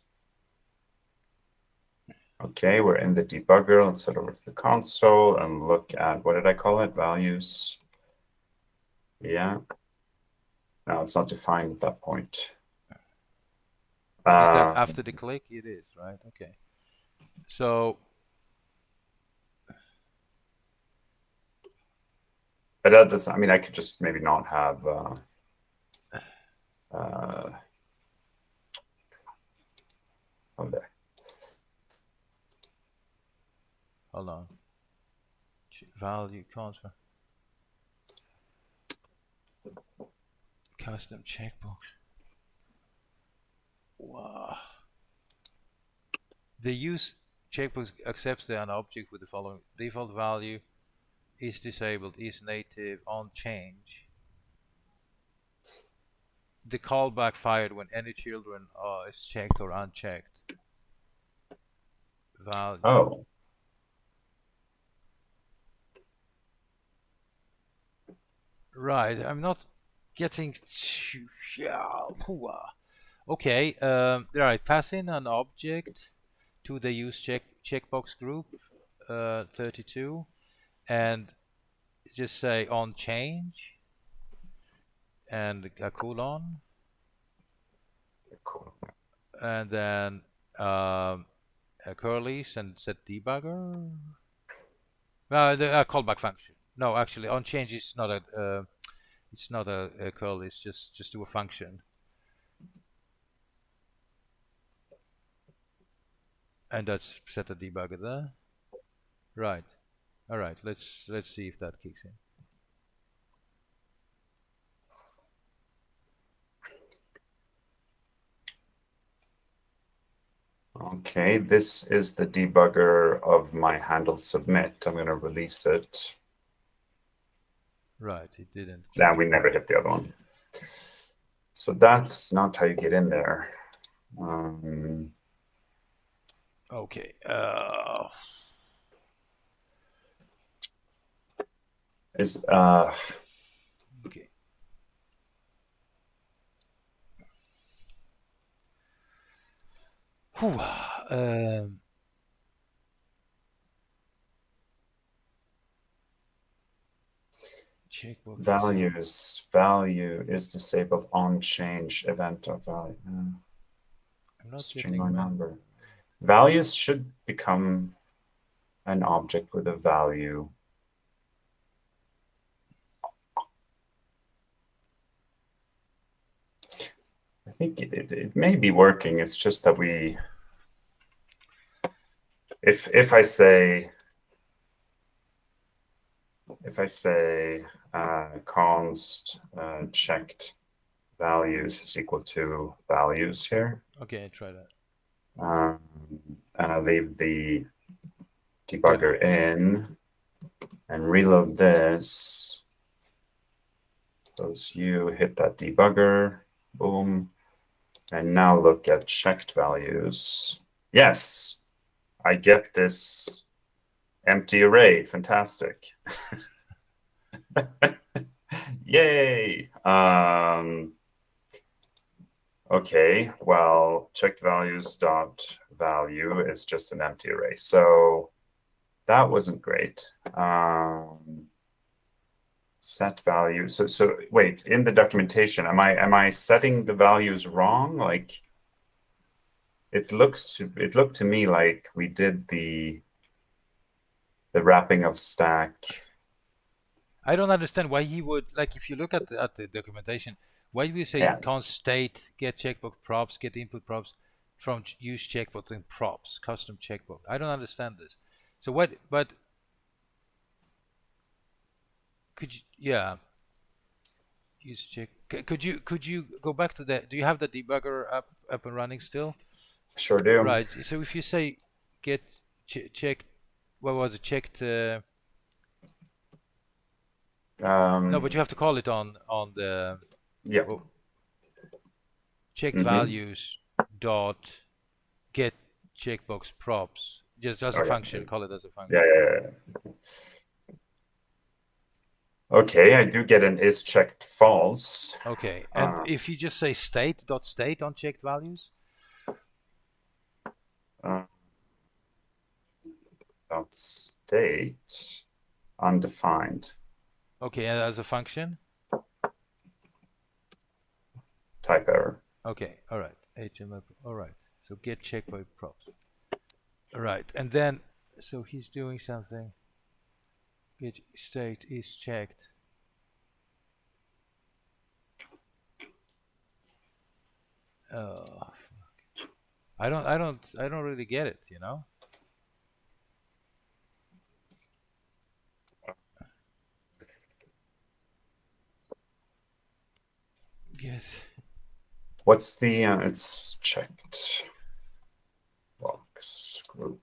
Okay, we're in the debugger. Let's head over to the console and look at, what did I call it? Values. Yeah. No, it's not defined at that point. Is that after the click? It is, right? Okay. So. But that does, I mean, I could just maybe not have oh, there. Hold on. Value transfer. Custom checkbox. Wow. The use checkbox accepts that an object with the following default value is disabled, is native, on change. The callback fired when any children is checked or unchecked. Value. Oh. Right, I'm not getting. Okay, right. Pass in an object to the use checkbox group 32, and just say on change and a colon, Cool. and then curlies and set debugger. The callback function. No, actually, on change is not a. It's not a curl. It's just do a function. And that's set a debugger there. Right. All right. Let's see if that kicks in. Okay, this is the debugger of my handle submit. I'm going to release it. Right, it didn't. Yeah, we never hit the other one. So that's not how you get in there. Okay. Okay. Checkbox value is disabled on change event of value. I'm not String getting or number. Values should become an object with a value. I think it may be working. It's just that we, if I say if I say const checked values is equal to values here, Okay, try that. and I leave the Yeah. debugger in and reload this. Suppose you hit that debugger, boom, and now look at checked values. Yes, I get this empty array. Fantastic. Yay. Okay, well, checked values dot value is just an empty array. So that wasn't great. Set value. So wait, in the documentation, am I setting the values wrong? Like it looked to me like we did the wrapping of stack. I don't understand why he would, like, if you look at the documentation, why do you say Yeah. const state get checkbox props, get input props from use checkbox and props, custom checkbox? I don't understand this. So what, but could you, yeah, use check. Could you go back to that? Do you have the debugger up and running still? Sure do. Right. So if you say get checked, what was it? Checked. No, but you have to call it on the Yeah. checked values dot get checkbox props, just as a function. Yeah. Call it as a function. Yeah. Okay, I do get an is checked false. Okay, and if you just say state dot state on checked values, dot state undefined. okay, and as a function, Type error. okay, all right, HTML, all right. So get checkbox props, all right, and then so he's doing something. Get state is checked. Oh, fuck. I don't really get it, you know. Get. What's the it's checked box group.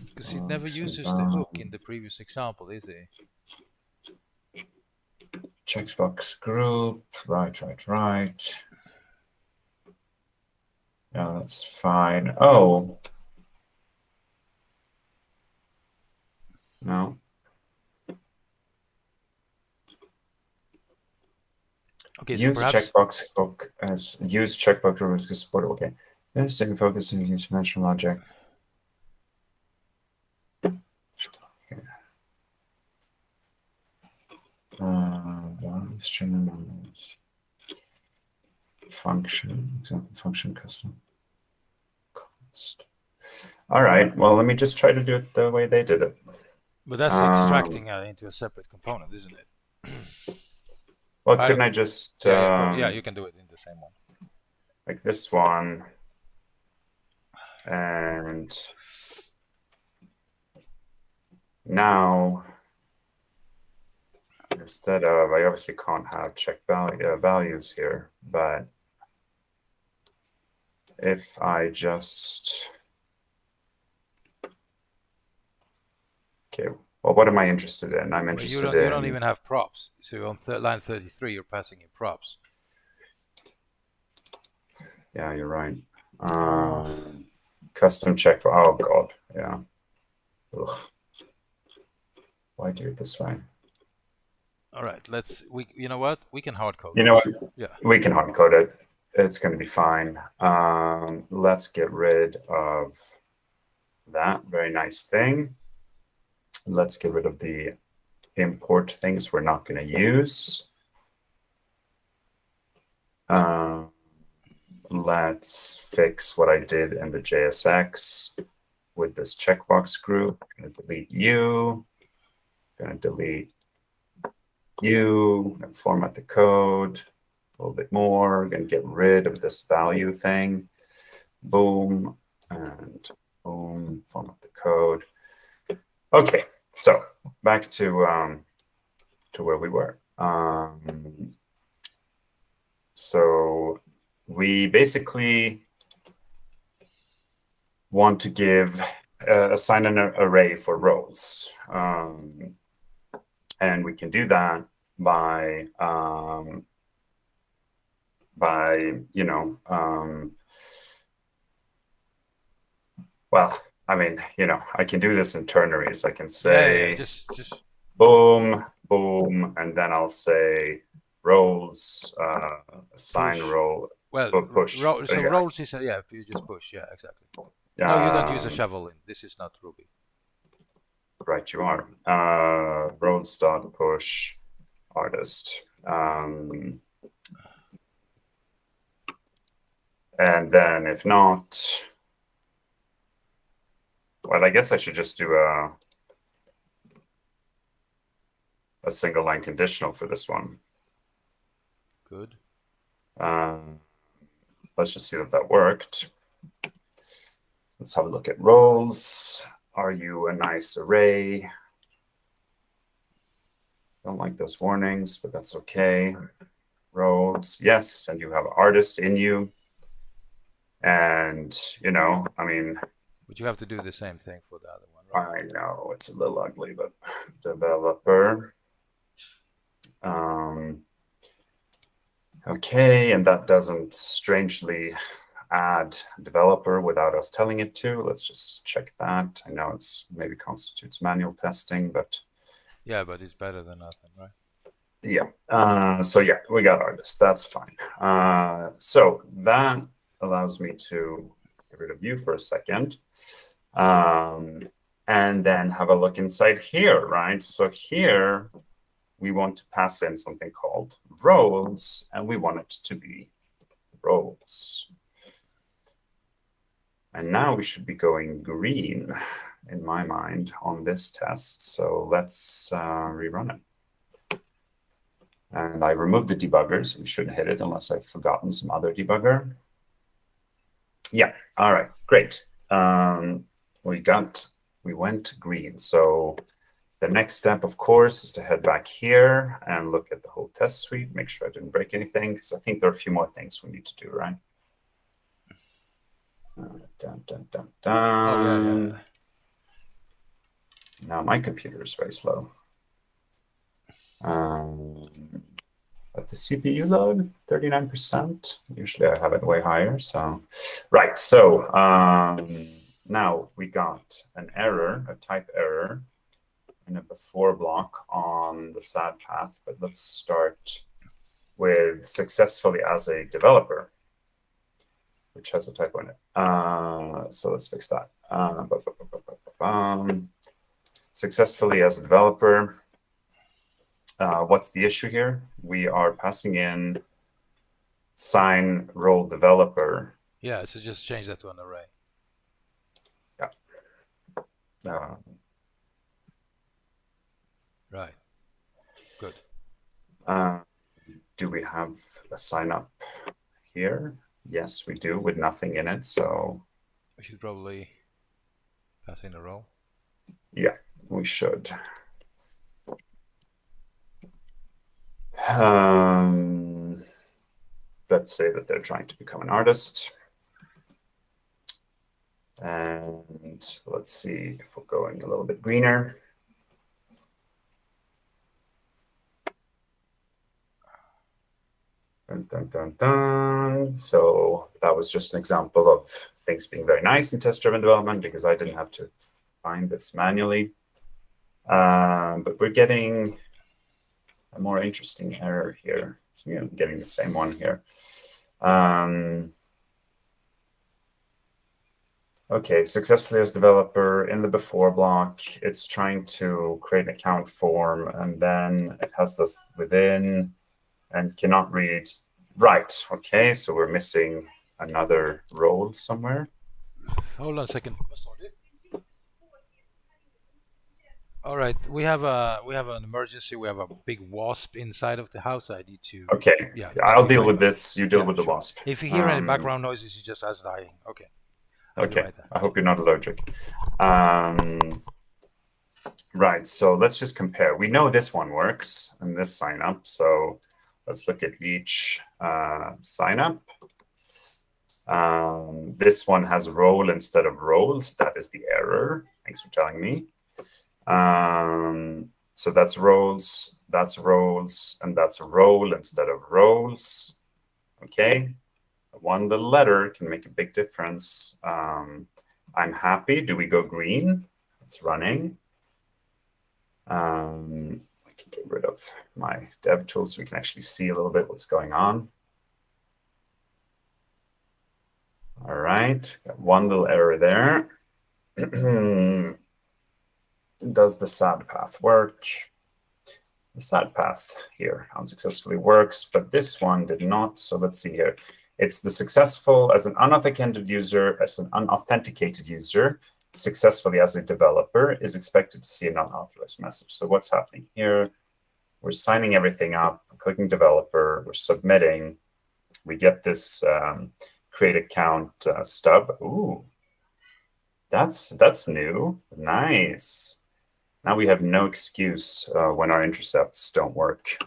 Because he never uses the hook in the previous example, is he? Checkbox group, right. Yeah, that's fine. Oh. No. Okay, use so perhaps checkbox hook as use checkbox group as support. Okay. Interesting focus on use dimensional logic. Function, example function custom. Const. All right, well, let me just try to do it the way they did it. But that's extracting into a separate component, isn't it? Well, couldn't I just... yeah, you can do it in the same one. Like this one. And now, instead of, I obviously can't have check values here, but if I just... Okay, well, what am I interested in? I'm interested in... You don't even have props. So on line 33, you're passing in props. Yeah, you're right. Custom check. Oh, God. Yeah. Ugh. Why do it this way? All right, you know what? We can hard code. You know what? Yeah. We can hard code it. It's going to be fine. Let's get rid of that very nice thing. Let's get rid of the import things we're not going to use. Let's fix what I did in the JSX with this checkbox group. I'm going to delete you. I'm going to delete you and format the code a little bit more. We're going to get rid of this value thing. Boom. And Boom, format the code. Okay, so back to where we were. So we basically want to give assign an array for roles, and we can do that by well, I mean, I can do this in ternaries. I can Yeah. say Just boom, boom, and then I'll say roles, assign push. role, Well, push. so Yeah, roles is yeah. You just push. Yeah, exactly. No, you don't use a um, shovel in. This is not Ruby. right, you are. Roles dot push artist. And then if not, well, I guess I should just do a single line conditional for this one. Good. Let's just see that that worked. Let's have a look at roles. Are you a nice array? Don't like those warnings, but that's okay. Roles, yes, and you have artist in you. And, I mean, But you have to do the same thing for the other one, I right? know it's a little ugly, but developer. Okay, and that doesn't strangely add developer without us telling it to. Let's just check that. I know it's maybe constitutes manual testing, but Yeah, but it's better than nothing, right? yeah. So yeah, we got artist. That's fine. So that allows me to get rid of you for a second. And then have a look inside here, right? So here we want to pass in something called roles, and we want it to be roles. And now we should be going green in my mind on this test. So let's rerun it. And I removed the debugger, so we shouldn't hit it unless I've forgotten some other debugger. Yeah, all right, great. We went green. So the next step, of course, is to head back here and look at the whole test suite, make sure I didn't break anything, because I think there are a few more things we need to do, right? Dun, dun, dun, dun. Oh yeah. Now my computer is very slow. But the CPU load, 39%. Usually I have it way higher. So, right. So now we got an error, a type error in a before block on the SAD path. But let's start with successfully as a developer, which has a typo in it. So let's fix that. Successfully as a developer. What's the issue here? We are passing in sign role developer. Yeah, so just change that to an array. Yeah. Right. Good. Do we have a sign up here? Yes, we do, with nothing in it. So we should probably pass in a role. Yeah, we should. Let's say that they're trying to become an artist. And let's see if we're going a little bit greener. Dun, dun, dun, dun. So that was just an example of things being very nice in test-driven development because I didn't have to find this manually. But we're getting a more interesting error here. So I'm getting the same one here. Okay, successfully as developer in the before block, it's trying to create an account form, and then it has this within and cannot read. Right, okay, so we're missing another role somewhere. Hold on a second. All right, we have an emergency. We have a big wasp inside of the house. I need to. Okay, Yeah, I'll deal with this. You deal with the sure. wasp. If you hear any background noises, you just us dying. Okay. Okay, write that. I hope you're not allergic. Right, so let's just compare. We know this one works and this sign up. So let's look at each sign up. This one has role instead of roles. That is the error. Thanks for telling me. So that's roles, and that's a role instead of roles. Okay, one little letter can make a big difference. I'm happy. Do we go green? It's running. I can get rid of my dev tool so we can actually see a little bit what's going on. All right, got one little error there. Does the sad path work? The sad path here unsuccessfully works, but this one did not. So let's see here. It's the successful as an unauthenticated user, successfully as a developer is expected to see a non-authorized message. So what's happening here? We're signing everything up, clicking developer, we're submitting. We get this create account stub. Ooh, that's new. Nice. Now we have no excuse when our intercepts don't work.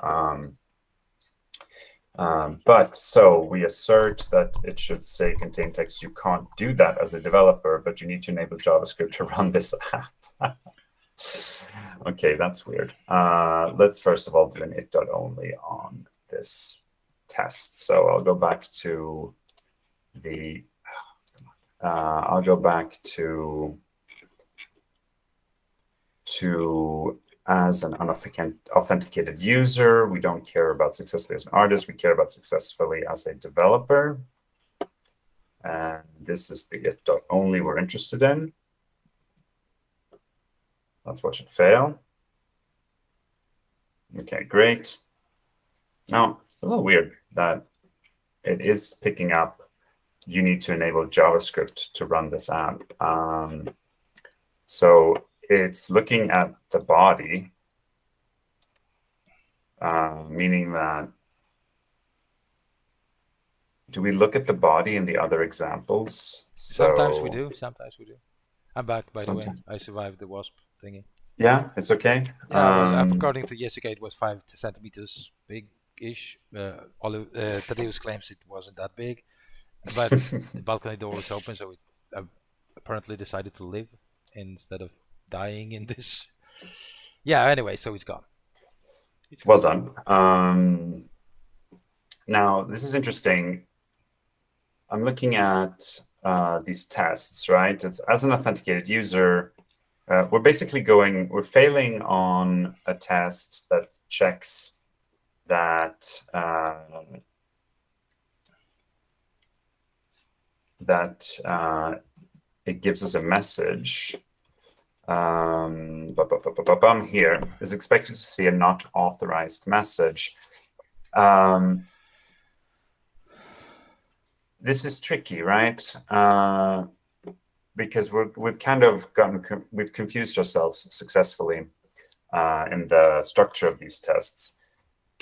But so we assert that it should say contain text. You can't do that as a developer, but you need to enable JavaScript to run this app. Okay, that's weird. Let's first of all do an it.only on this test. So I'll go back to the, as an unauthenticated user. We don't care about successfully as an artist. We care about successfully as a developer. And this is the it.only we're interested in. That's what should fail. Okay, great. Now, it's a little weird that it is picking up. You need to enable JavaScript to run this app. So it's looking at the body, meaning that, do we look at the body in the other examples? Sometimes we do. Sometimes we do. I'm back, by the way. I survived the wasp thingy. Yeah, it's okay. Yeah, well, according to Jessica, it was 5 centimeters big-ish. Tadeusz claims it wasn't that big, but the balcony door was open, so it apparently decided to live instead of dying in this. Yeah, anyway, so it's gone. Well done. Now, this is interesting. I'm looking at these tests, right? It's as an authenticated user, we're failing on a test that checks that it gives us a message. Here is expected to see a not authorized message. This is tricky, right? Because we've kind of we've confused ourselves successfully in the structure of these tests.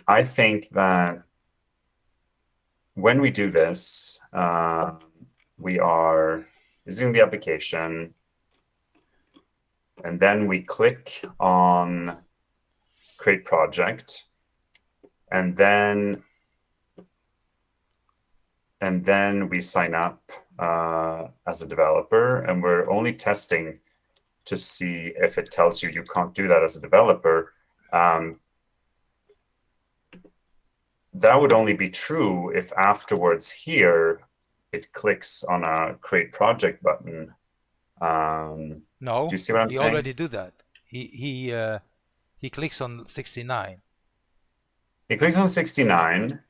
I think that when we do this, we are using the application, and then we click on create project, and then we sign up as a developer, and we're only testing to see if it tells you can't do that as a developer. That would only be true if afterwards here it clicks on a create project button. No, do you see what I'm saying? He already do that. He clicks on 69. He clicks on 69,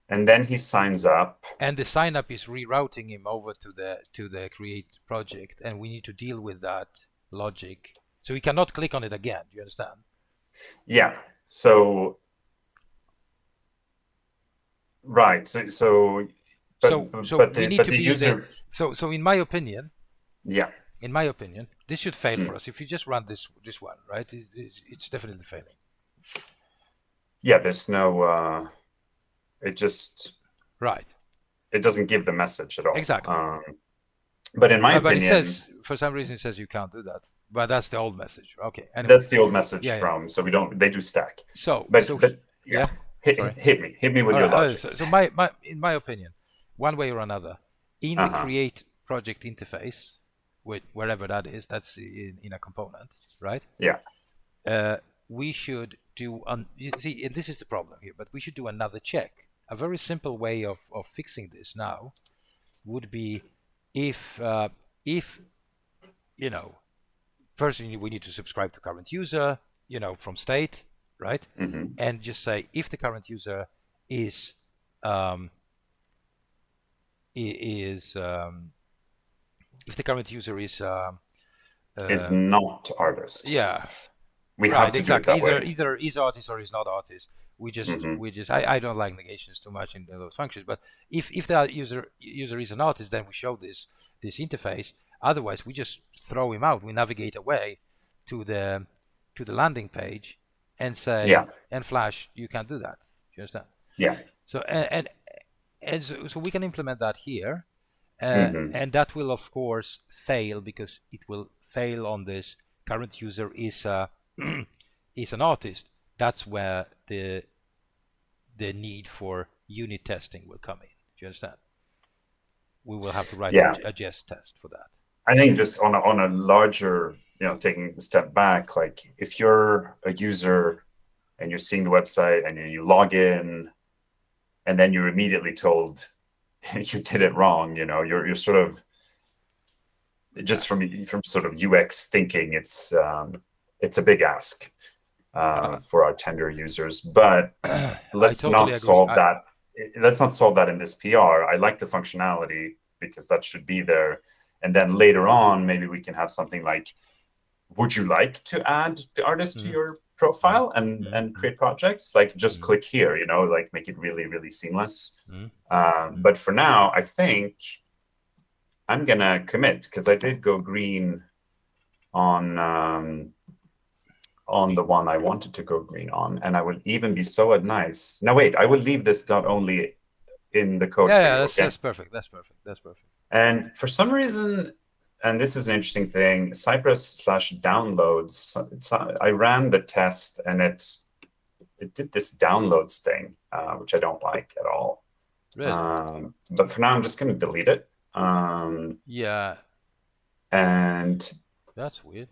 and then he signs up. And the sign up is rerouting him over to the create project, and we need to deal with that logic. So he cannot click on it again. Do you understand? Yeah. So right. So in my opinion. Yeah. In my opinion, this should fail for us. If you just run this one, right? It's definitely failing. Yeah, there's no. It just. Right. It doesn't give the message at all. Exactly. But in my But it opinion, says, for some reason, it says you can't do that. But that's the old message. Okay. Anyway. that's the old message Yeah. Yeah. from, so we don't, they do stack. So But yeah, yeah. Sorry. hit me with All your right. logic. So in my opinion, one way or another, in the Uh-huh. create project interface, wherever that is, that's in a component, right? Yeah. Uh, we should do you see, and this is the problem here, but we should do another check. A very simple way of fixing this now would be if you know, first we need to subscribe to current user, from state, right? Hmm. And just say if the current user is um, is if the current user Is uh, not artist. yeah, We have right, to do it exactly, that way. either is artist or is not artist. Hmm. I don't like negations too much in those functions, but if that user is an artist, then we show this interface. Otherwise we just throw him out. We navigate away to the landing page and say, Yeah. and flash, you can't do that. Do you understand? Yeah. So so we can implement that here. Hmm. And that will of course fail, because it will fail on this current user is is an artist. That's where the need for unit testing will come in. Do you understand? We will have to write Yeah. a jest test for that. I think just on a larger, taking a step back, like if you're a user and you're seeing the website and you log in and then you're immediately told you did it wrong, you're sort of just from sort of UX thinking, it's a big ask Uh, for our tender users. But I let's not totally agree. solve that. Let's not solve that in this PR. I like the functionality because that should be there. And then later on, maybe we can have something like, would you like to add the artist to your profile and create projects? Like just click here, like make it really, really seamless. But for now, I think I'm gonna commit because I did go green on the one I wanted to go green on, and I will even be so nice. Now wait, I will leave this dot only in the code for yeah, you, okay? that's perfect. That's perfect. That's perfect. And for some reason, and this is an interesting thing, Cypress/downloads. I ran the test and it did this downloads thing, which I don't like at all. Really? But for now, I'm just going to delete it. Yeah, And that's weird.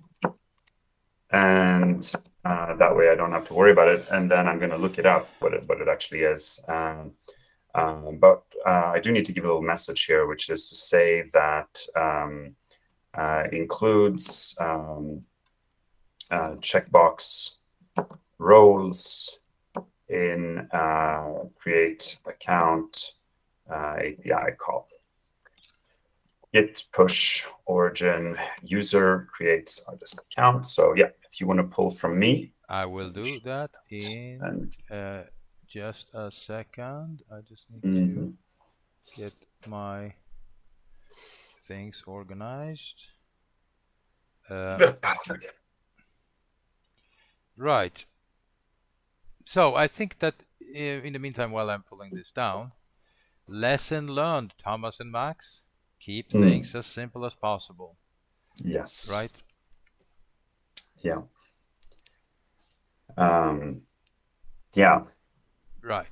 that way I don't have to worry about it. And then I'm going to look it up, what it actually is. But I do need to give a little message here, which is to say that includes checkbox roles in create account API call. Git push origin user creates artist account. So yeah, if you want to pull from me, I will do that in and just a second. I just need to get my things organized. Right. So I think that in the meantime, while I'm pulling this down, lesson learned, Thomas and Max, keep things as simple as possible. Yes. Right? Yeah. Yeah. Right.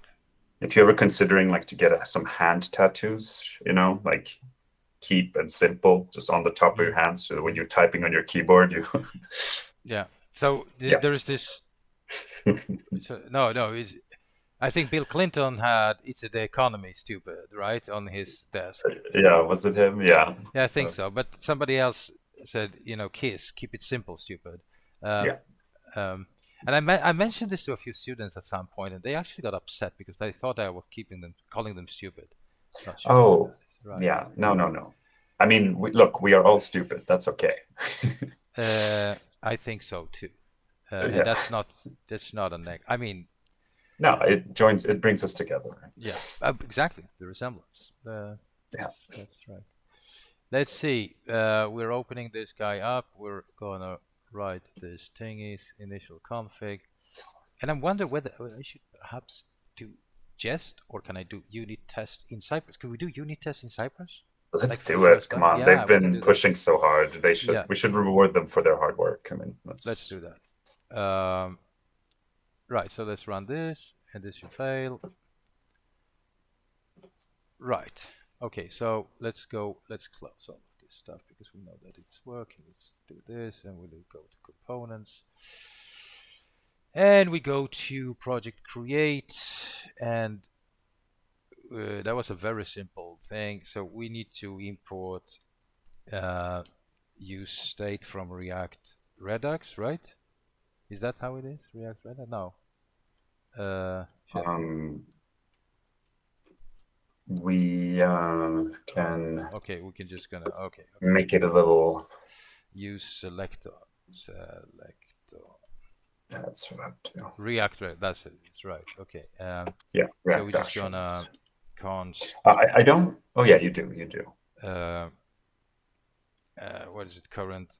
If you're ever considering like to get some hand tattoos, like keep and simple just on the top of your hand, so that when you're typing on your keyboard, you yeah. So there is this. So, no. I think Bill Clinton had "It's the economy, stupid," right, on his desk. Yeah, was it him? Yeah. Yeah, I think so. But somebody else said, "Kiss, keep it simple, stupid." Yeah. And I mentioned this to a few students at some point, and they actually got upset because they thought I was calling them stupid. Not sure. Oh, right. Yeah. No. I mean, look, we are all stupid. That's okay. I think so too. Yeah. And that's not a neg. I mean, no, it brings us together. Yeah, exactly. The resemblance. Yeah. That's right. Let's see. We're opening this guy up. We're gonna write this thingy's initial config, and I'm wondering whether I should perhaps do jest, or can I do unit test in Cypress? Can we do unit test in Cypress? Let's like for the do it. first Come time. on. Yeah, They've we can been do that. pushing so hard. Yeah, We should reward them for their hard work. I mean, let's that's do that. Right, so let's run this, and this should fail. Right. Okay, so let's close all of this stuff because we know that it's working. Let's do this, and we'll go to components. And we go to project create, and that was a very simple thing. So we need to import use state from React Redux, right? Is that how it is? React Redux? No. Shit. we can Okay, we can just gonna okay. make it a little. Use selector. That's what I do. React Redux. That's it. It's right. Okay. Yeah. So we're React just gonna actions. const. I don't. Oh yeah, you do. You do. What is it? Current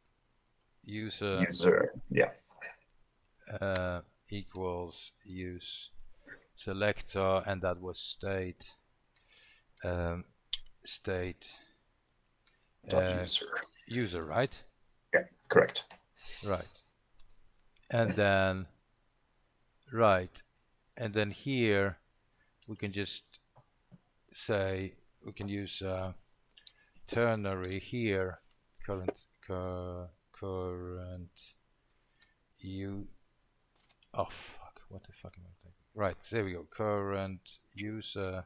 user User. Yeah. equals use selector, and that was state. State User. User, right? Yeah. Correct. Right. And then right, and then here we can just say we can use ternary here. Current you. Oh fuck! What the fuck am I thinking? Right, there we go. Current user.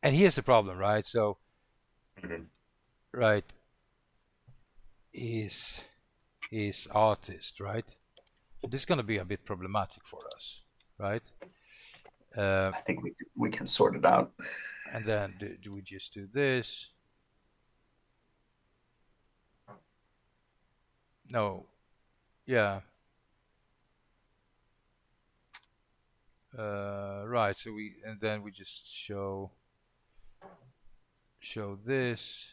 And here's the problem, right? So, right, is artist, right? This is going to be a bit problematic for us, right? I think we can sort it out. And then do we just do this? No. Yeah. Right. So then we just show this,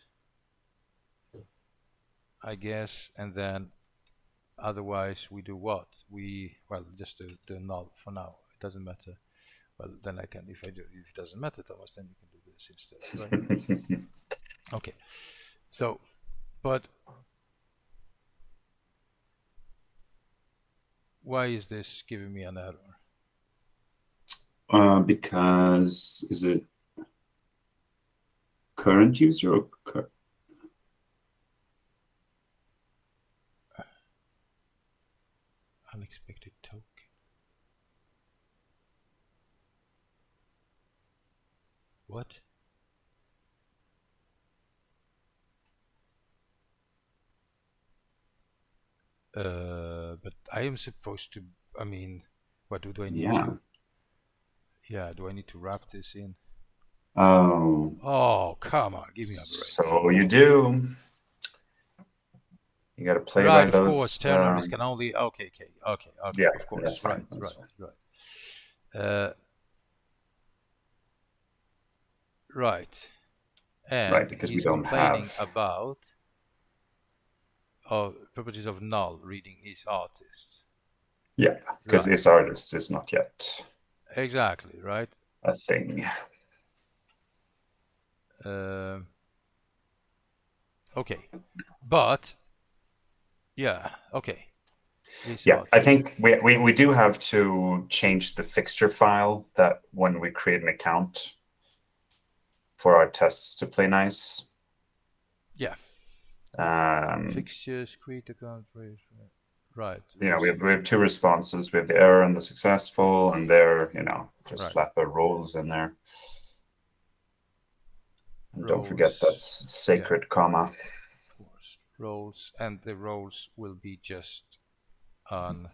I guess, and then otherwise we do what? Well, just do null for now. It doesn't matter. Well, then I can, if it doesn't matter, Thomas, then you can do this instead, right? Okay. So, but why is this giving me an error? Because is it current user or Unexpected token. What? But I am supposed to. I mean, what do I need to? Yeah, do I need to wrap this in? Oh, come on, give me a break. So you do. You got to play right, by of those. Course, ternaries can only. Okay. Yeah, of course. that's fine. Right. Right. And right, because he's we don't complaining have about properties of null reading is artist. Yeah, because is artist is not yet exactly right a thing. Okay, but yeah, okay. Yeah, I think we do have to change the fixture file that when we create an account for our tests to play nice. Yeah. Fixtures, create account, right. You know, we have two responses. We have the error and the successful, and there, just slap a roles in there. And don't forget that's sacred comma. Of course, roles, and the roles will be just an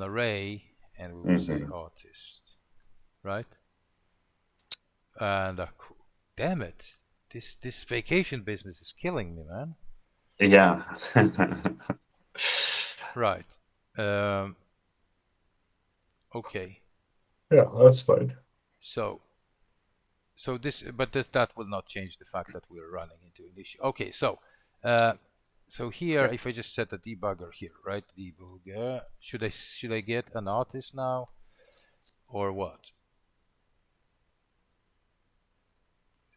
array, and we will say artist, right? And damn it, this vacation business is killing me, man. Yeah. Right. Okay. Yeah, that's fine. So this, but that will not change the fact that we're running into an issue. Okay, so here, if I just set a debugger here, right? Debugger. Should I get an artist now, or what?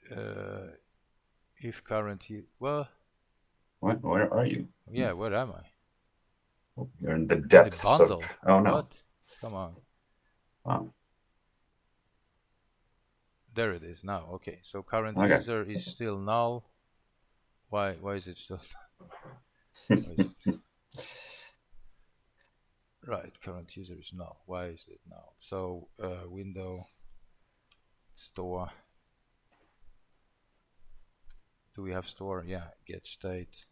if current well, What? Where are you? yeah, where am I? You're in the In the depths of. bundle. Oh no! What? Come on. Wow. There it is now. Okay, so current Okay. user is still null. Why is it still why is it? Right, current user is null. Why is it null? So window store. Do we have store? Yeah, get state.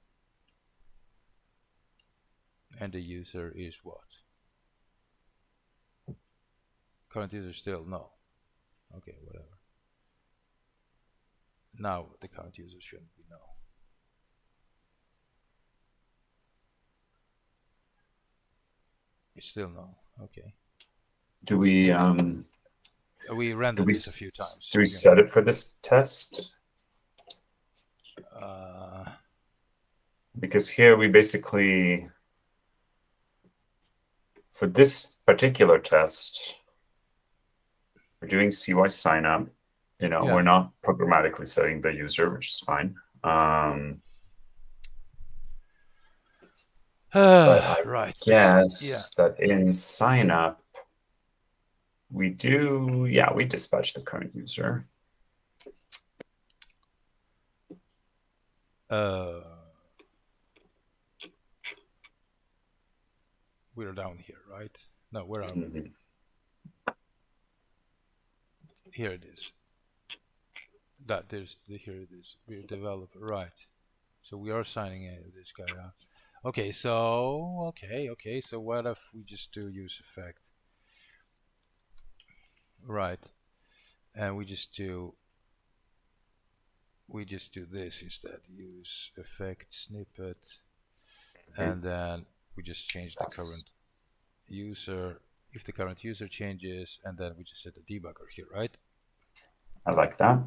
And the user is what? Current user still null. Okay, whatever. Now the current user shouldn't be null. It's still null. Okay. Do we We do rendered we this a few times. do we set it for this test? Because here we basically, for this particular test, we're doing CY sign up. Yeah. We're not programmatically setting the user, which is fine. But I right. guess that in sign up, we do, yeah, we dispatch the current user. We're down here, right? No, where are we? Here it is. Here it is. We're developer, right? So we are signing this guy out. Okay, so So what if we just do use effect? Right, and we just do this instead. Use effect snippet, and then we just change the current user. If the current user changes, and then we just set a debugger here, right? I like that.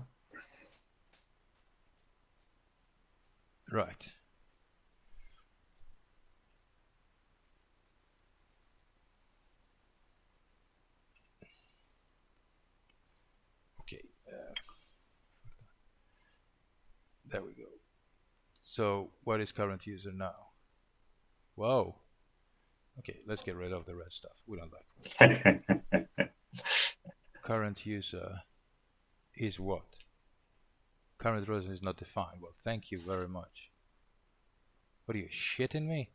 Right. Okay. There we go. So what is current user now? Whoa. Okay, let's get rid of the red stuff. We don't like red. Current user is what? Current user is not defined. Well, thank you very much. What are you, shitting me?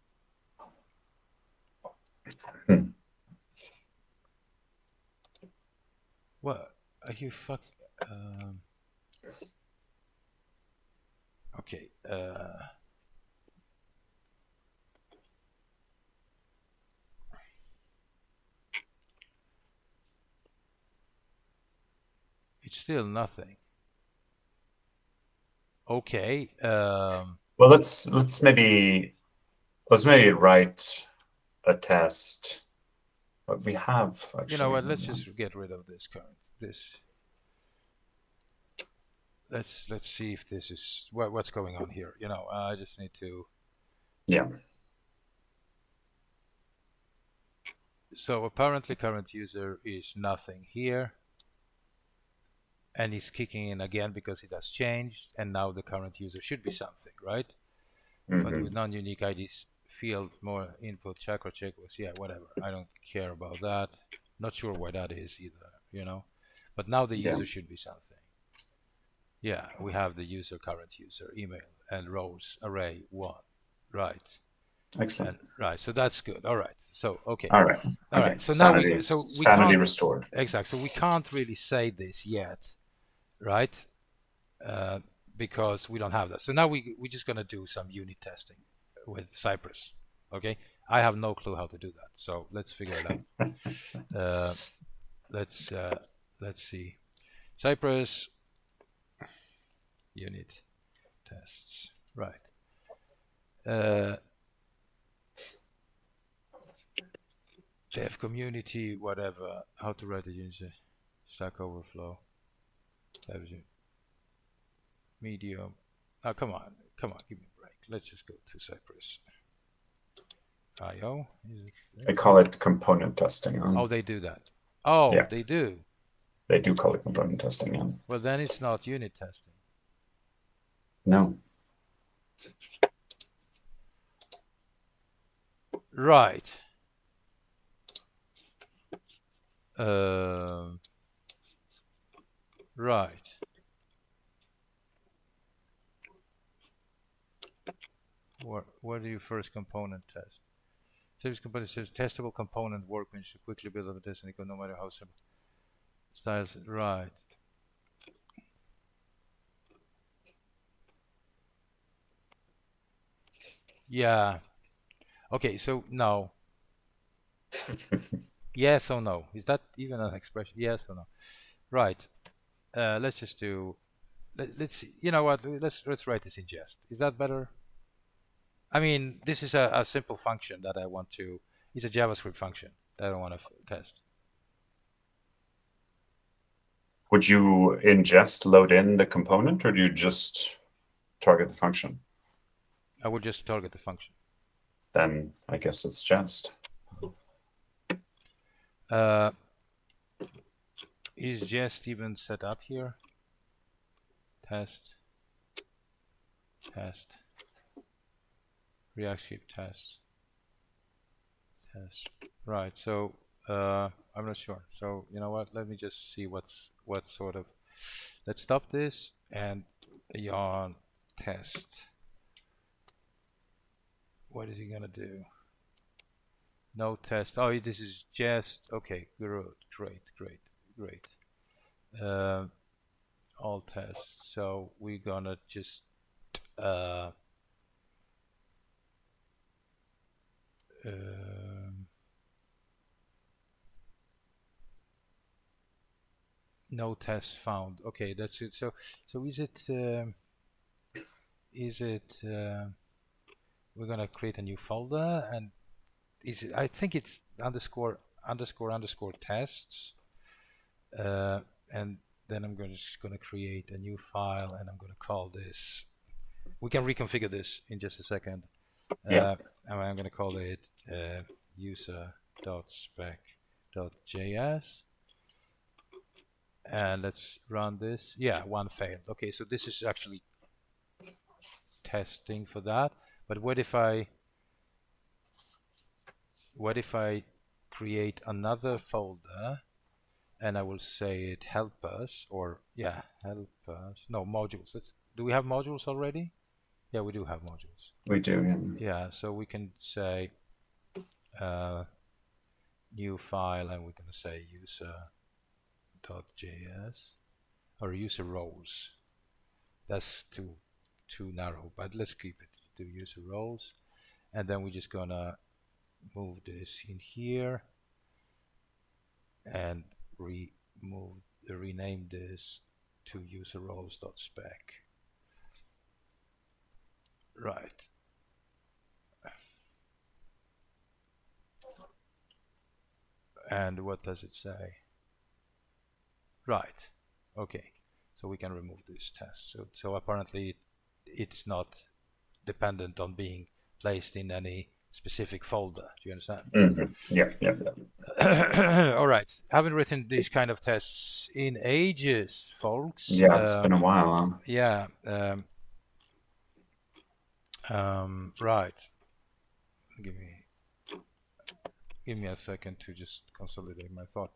What? Are you fuck? Okay. It's still nothing. Okay. Well, let's maybe write a test. But we have actually. You know what? Let's just get rid of this current. Let's see if this is what's going on here. I just need to. Yeah. So apparently current user is nothing here, and he's kicking in again because it has changed, and now the current user should be something, right? But with non-unique IDs field more input chakra check was, yeah, whatever. I don't care about that. Not sure why that is either, but now the user should be something. Yeah, we have the user, current user, email, and rows array 1, right? Excellent. Right, so that's good. All right, so okay. All right. All right. So now we sanity restored. Exactly. So we can't really say this yet, right? Because we don't have that. So now we're just gonna do some unit testing with Cypress. Okay. I have no clue how to do that, so let's figure it out. Let's see. Cypress unit tests. Right. Dev community, whatever. How to write a user. Stack Overflow. Medium. Oh, come on, give me a break. Let's just go to Cypress. IO. They call it component testing. Oh, they do that. Oh, yeah. They do. They do call it component testing. Well, then it's not unit testing. No. Right. Um, right. Where do you first component test? Service component says testable component workbench to quickly build up a test and no matter how simple. Styles. Right. Yeah. Okay. So no. Yes or no? Is that even an expression? Yes or no? Right. Let's just do. Let's. You know what? Let's write this in jest. Is that better? I mean, this is a simple function that I want to. It's a JavaScript function that I want to test. Would you in jest load in the component, or do you just target the function? I will just target the function. Then I guess it's jest. Is jest even set up here? Test. React test. Right. So I'm not sure. So you know what? Let me just see what sort of. Let's stop this and yawn test. What is he gonna do? No test. Oh, this is just okay. Great. All tests. So we're gonna just uh, no tests found. Okay, that's it. So is it we're gonna create a new folder, and is it, I think it's underscore tests, and then I'm just gonna create a new file, and I'm gonna call this. We can reconfigure this in just a second. Yeah. And I'm gonna call it user.spec.js. And let's run this. Yeah, one failed. Okay, so this is actually testing for that. But what if I create another folder and I will say it help us, or yeah, help us. No, modules. Do we have modules already? Yeah, we do have modules. We do. Yeah, so we can say new file, and we're going to say user.js or user roles. That's too narrow, but let's keep it to user roles, and then we're just gonna move this in here and rename this to user roles.spec. Right. And what does it say? Right. Okay. So we can remove this test. So apparently it's not dependent on being placed in any specific folder. Do you understand? Yeah. All right. Haven't written these kind of tests in ages, folks. Yeah, it's been a while. Huh? Yeah. Right. Give me a second to just consolidate my thought.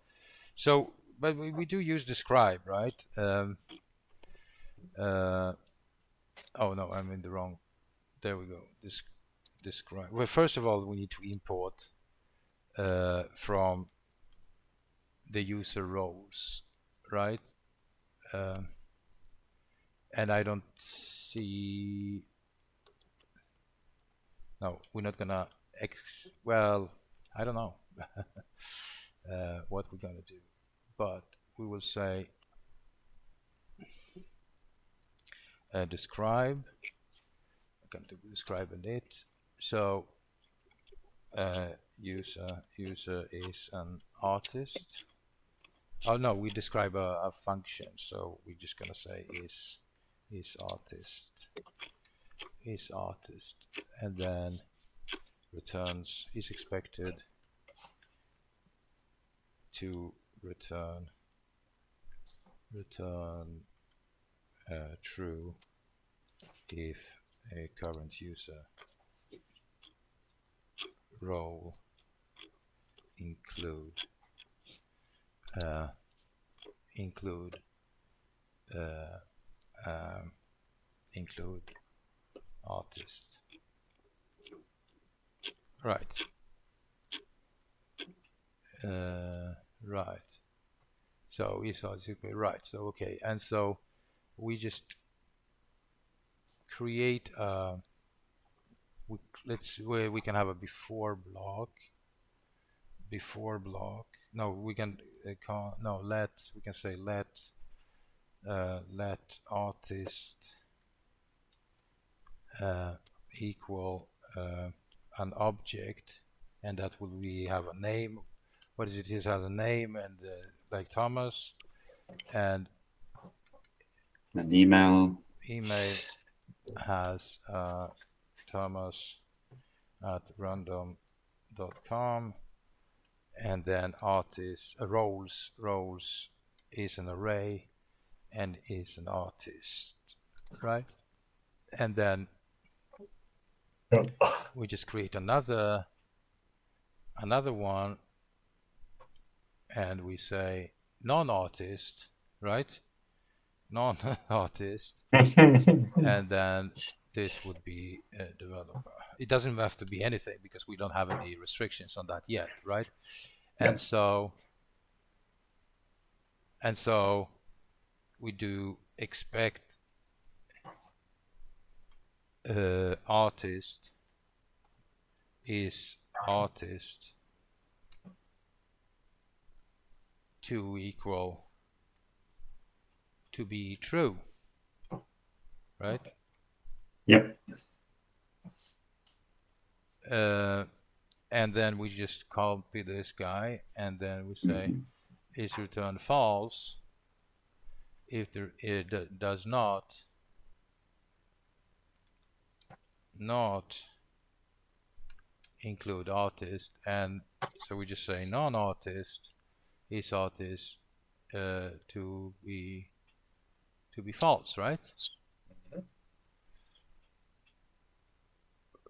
So, but we do use describe, right? Oh no, I'm in the wrong. There we go. Describe. Well, first of all, we need to import from the user roles, right? And I don't see. No, we're not gonna. Well, I don't know what we're gonna do, but we will say describe. I can do describe init. So user is an artist. Oh no, we describe a function, so we're just gonna say is artist, and then returns is expected to return true if a current user role include include include artist. Right. Right. So is artist right. So okay, and so we just create we can have a before block. No, we can no let we can say let artist equal an object, and that will we have a name. What is it? It has a name and like Thomas, and An email. Email has Thomas at random.com, and then artist roles is an array and is an artist, right? And then we just create another one, and we say non-artist, right? Non-artist, and then this would be a developer. It doesn't have to be anything because we don't have any restrictions on that yet, right? Yeah. And so we do expect artist is artist to equal to be true, right? Yep. And then we just copy this guy, and then we say is return false if it does not include artist. And so we just say non-artist is artist to be false, right?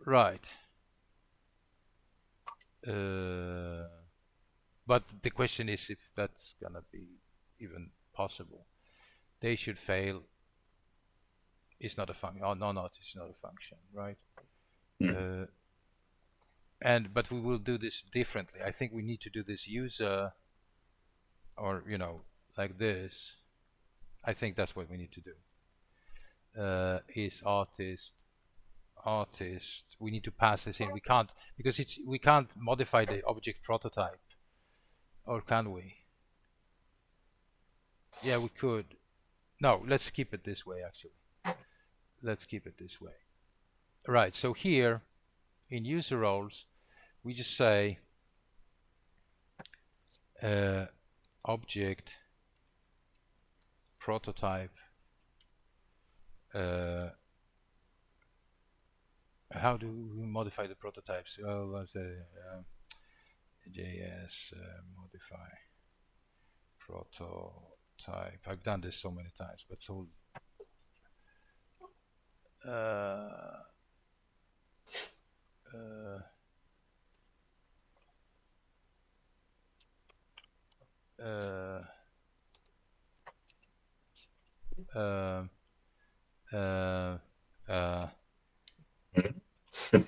Right. But the question is if that's gonna be even possible. They should fail. It's not a function. Oh, non-artist is not a function, right? But we will do this differently. I think we need to do this user, or like this. I think that's what we need to do. Is artist. We need to pass this in. We can't because we can't modify the object prototype, or can we? Yeah, we could. No, let's keep it this way. Actually, let's keep it this way. Right. So here, in user roles, we just say object prototype. How do we modify the prototypes? Well, let's say JS modify prototype. I've done this so many times, but so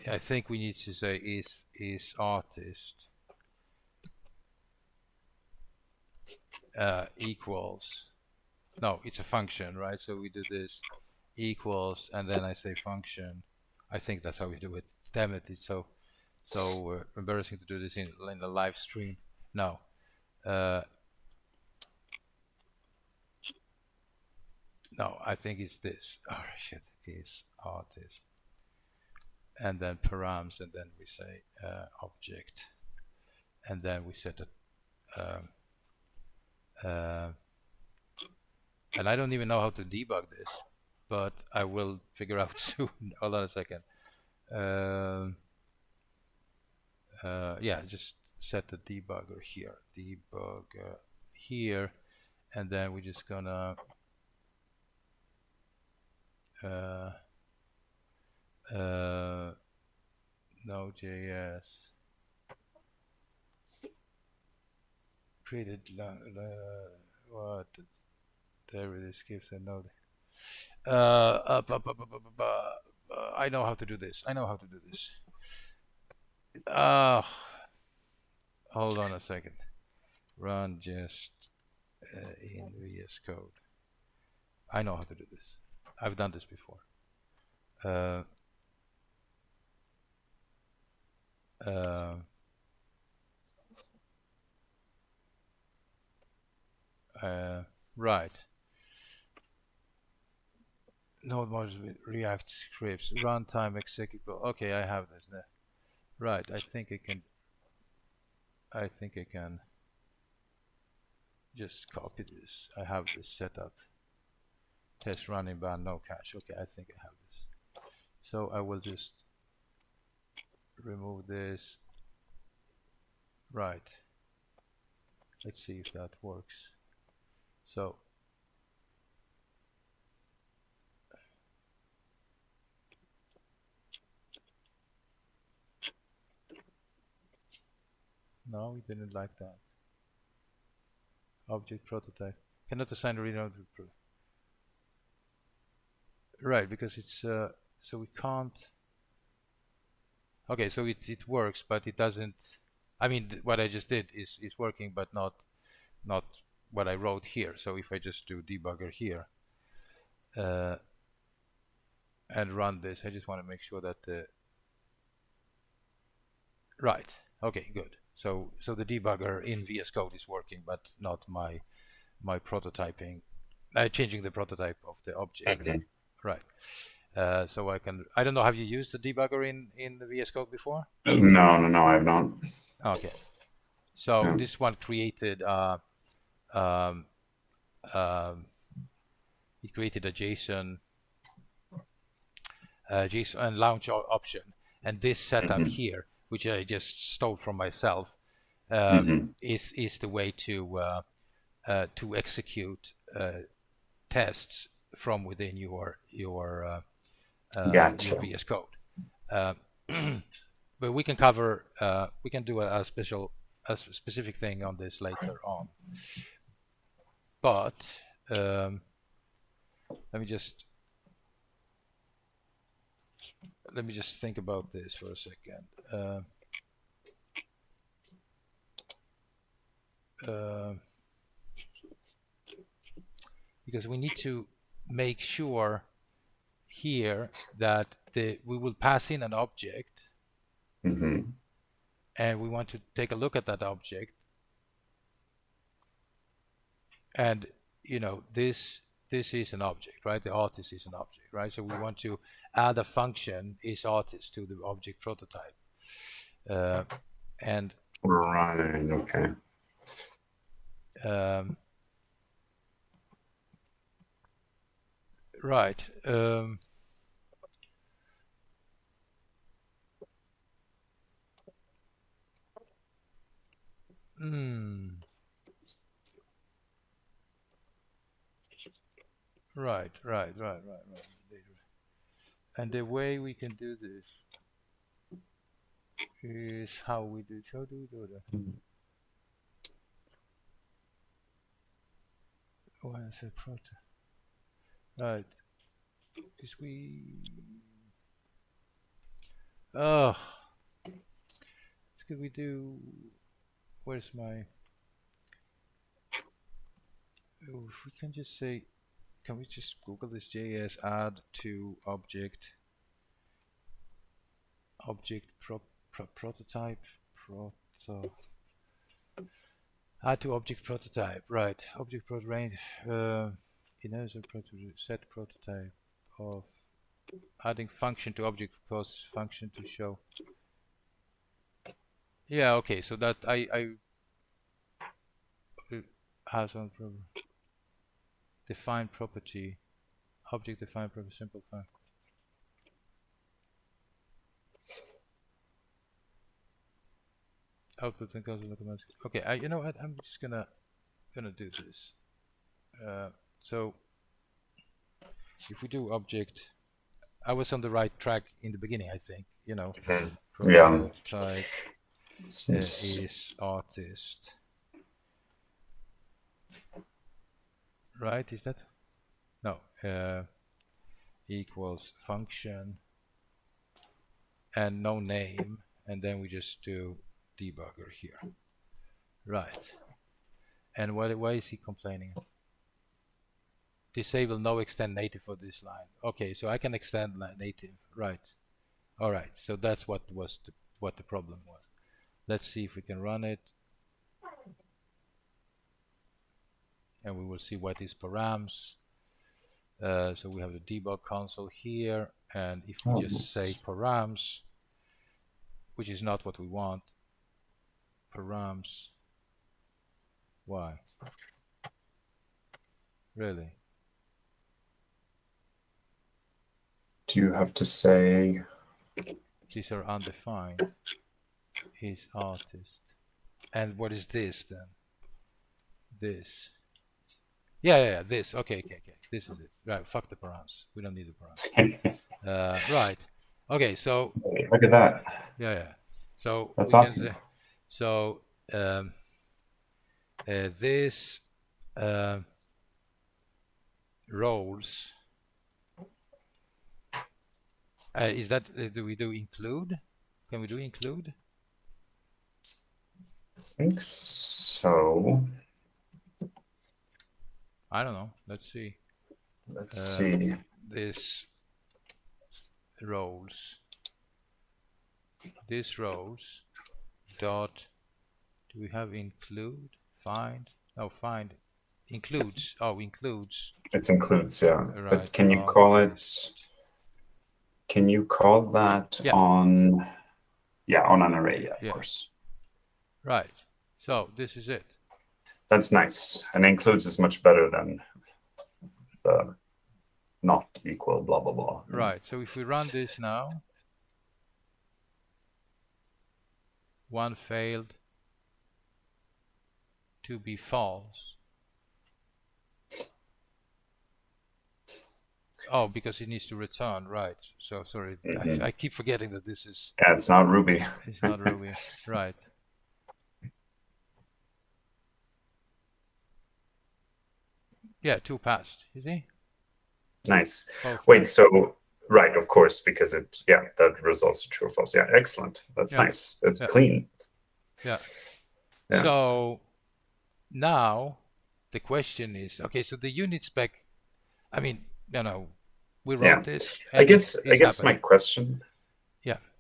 I think we need to say is artist equals. No, it's a function, right? So we do this equals, and then I say function. I think that's how we do it. Damn it! It's so embarrassing to do this in the live stream. No. No, I think it's this. Oh shit, is artist, and then params, and then we say object, and then we set it. And I don't even know how to debug this, but I will figure out soon. Hold on a second. Yeah, just set the debugger here. Debugger here, and then we're just gonna Node.js created what there it is gives a node. I know how to do this. Hold on a second. Run just in VS Code. I know how to do this. I've done this before. Right. Node modules with React scripts, runtime executable. Okay, I have this there. Right, I think I can just copy this. I have this set up. Test running ban, no cache. Okay, I think I have this. So I will just remove this. Right. Let's see if that works. So no, we didn't like that. Object prototype cannot assign a read. Right, because it's so we can't. Okay, so it works, but it doesn't. I mean, what I just did is working, but not what I wrote here. So if I just do debugger here and run this, I just want to make sure that the right. Okay, good. So the debugger in VS Code is working, but not my prototyping. Changing the prototype of the object. Okay. Right. So I can. I don't know. Have you used the debugger in the VS Code before? No, I've not. Okay. So this one created. It created a JSON and launch option, and this setup here, which I just stole from myself, is the way to execute tests from within your VS Code. But we can cover, we can do a specific thing on this later on. But let me just think about this for a second. Because we need to make sure here that we will pass in an object, and we want to take a look at that object, and this is an object, right? The artist is an object, right? So we want to add a function is artist to the object prototype, and right, okay. Right. Right. And the way we can do this is how we do. How do we do that? Why is it proto? Right. Because oh, it's good. We do. Where's my? Oh, if we can just say, can we just Google this JS add to object prototype add to object prototype, right? Object prot range set prototype of adding function to object proposes function to show. Yeah, okay, so that I has on problem. Define property, object define property, simple file. Output and goes automatic. Okay, you know what? I'm just gonna do this. So if we do object I was on the right track in the beginning, I think. Yeah. Prototype Seems is artist, right? Is that no? Equals function and no name, and then we just do debugger here, right? And why is he complaining? Disable no extend native for this line. Okay, so I can extend native, right? All right, so that's what the problem was. Let's see if we can run it, and we will see what is params. So we have the debug console here, and if we just say params, which is not what we want, params, why? Really? do you have to say These are undefined. Is artist. And what is this then? This. Yeah, this. Okay. This is it. Right, fuck the params. We don't need the params. Right. Okay, so look at that. yeah. So That's we awesome. can say, so this roles, is that, do we do include? Can we do include? I think so. I don't know. Let's see. Let's see. This roles. This roles dot. Do we have include? Find? No, find. Includes. Oh, includes. It includes, yeah. Right. But can you call it? Can you call that on? Yeah, on an array, yeah, of course. Right. So this is it. That's nice. And includes is much better than the not equal, blah, blah, blah. Right. So if we run this now, one failed to be false. Oh, because it needs to return, right? So sorry, I keep forgetting that this is. Yeah, it's not Ruby. It's not Ruby, right? Yeah, 2 passed. You see? Nice. Both Wait, passed. so right, of course, because that results in true or false. Yeah, excellent. That's nice. It's clean. Yeah. So now the question is, okay, so the unit spec, I mean, we wrote this. I guess my question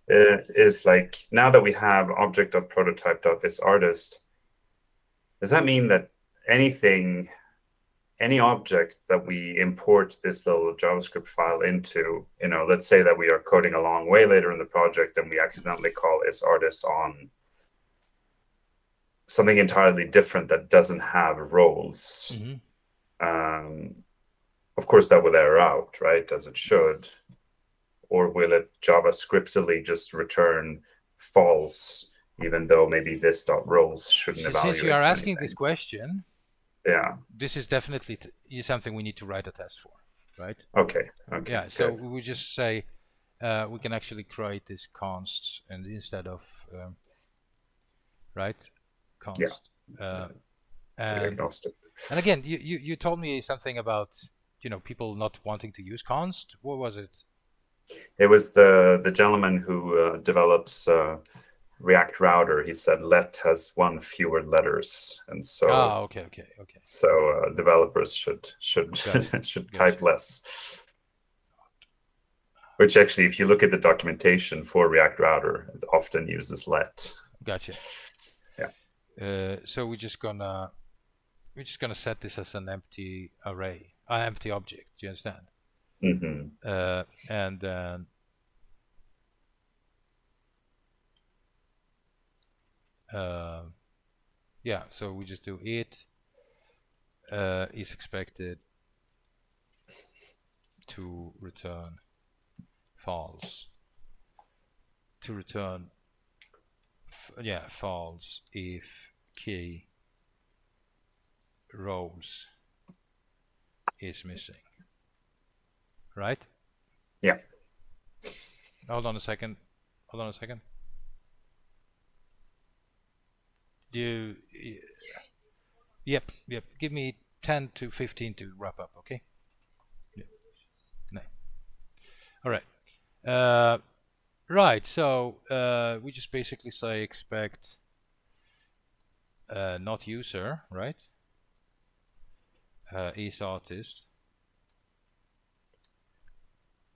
is like, now that we have object.prototype.isArtist, does that mean that any object that we import this little JavaScript file into, let's say that we are coding a long way later in the project and we accidentally call isArtist on something entirely different that doesn't have roles. Of course, that will error out, right, as it should. Or will it JavaScriptily just return false, even though maybe this .roles shouldn't evaluate Since you are asking anything? this question, this is definitely something we need to write a test for, right? Okay. Yeah. So we just say we can actually create this const, and instead of right, const. And again, you told me something about people not wanting to use const. What was it? It was the gentleman who develops React Router. He said let has one fewer letters, and so okay. So developers should type less. Which actually, if you look at the documentation for React Router, it often uses let. Gotcha. Yeah. So we're just gonna set this as an empty array, empty object. Do you understand? And then so we just do it is expected to return false. To return false if key roles is missing. Right? Yeah. Hold on a second. You, yep. Give me 10 to 15 to wrap up, okay? Yep. No. All right. Right. So we just basically say expect not user, right? Is artist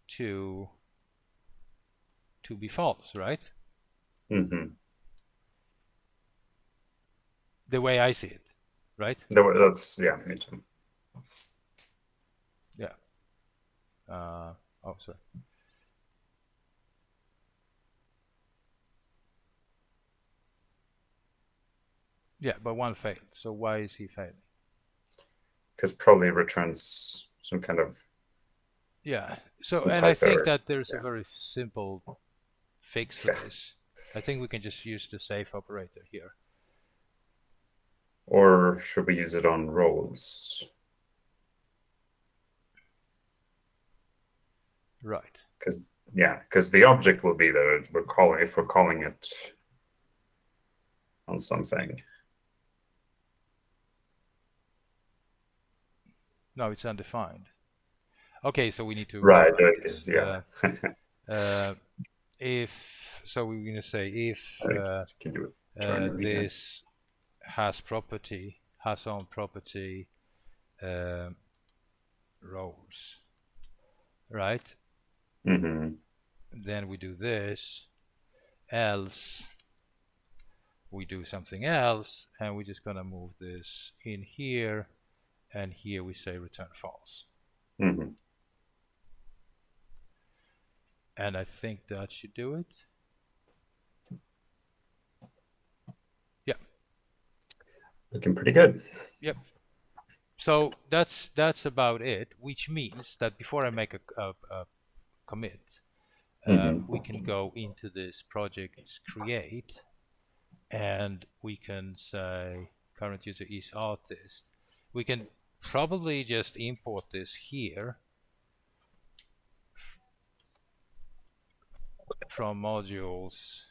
to be false, right? Mm-hmm. The way I see it, right? That's me too. Yeah. Oh, sorry. Yeah, but one failed. So why is he failing? Because probably returns some kind of Yeah. So, some and I type think error. that there's a Yeah. very simple fix for this. I think we can just use the safe operator here. Or should we use it on roles? Right. Because the object will be there. If we're calling it on something. No, it's undefined. Okay, so we need to Right, rewrite it this. is, yeah. If so, we're going to say if Can you turn your meter? this has on property roles, right? Mm-hmm. Then we do this, else we do something else, and we're just going to move this in here, and here we say return false. Mm-hmm. And I think that should do it. Yeah. Looking pretty good. Yep. So that's about it, which means that before I make a commit, we can go into this project create, and we can say current user is artist. We can probably just import this here from modules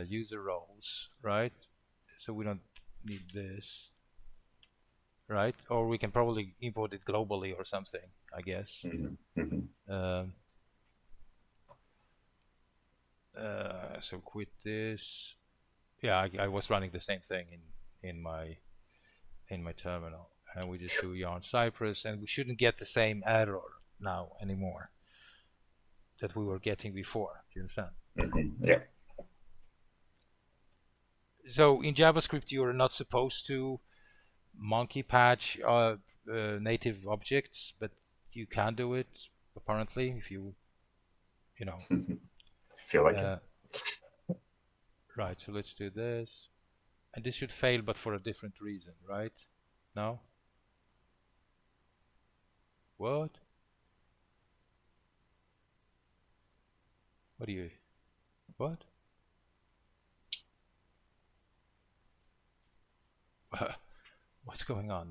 user roles, right? So we don't need this, right? Or we can probably import it globally or something, I guess. So quit this. Yeah, I was running the same thing in my terminal, and we just do yarn Cypress, and we shouldn't get the same error now anymore that we were getting before. Do you understand? Yeah. So in JavaScript, you're not supposed to monkey patch native objects, but you can do it apparently if you Feel like it. Right. So let's do this, and this should fail, but for a different reason, right? No. What? What do you? What? What's going on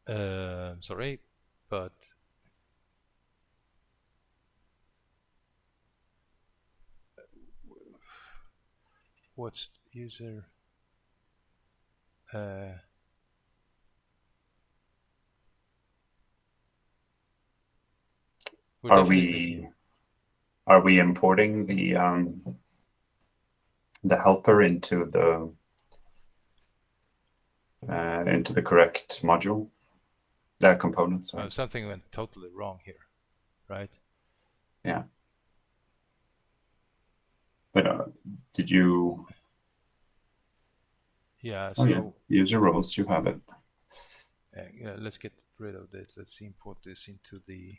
now? Sorry, but what's user? We're definitely here. Are we importing the helper into the correct module? That component, sorry. Something went totally wrong here, right? Yeah. But did you? Yeah. So user roles, you have it. Let's get rid of this. Let's import this into the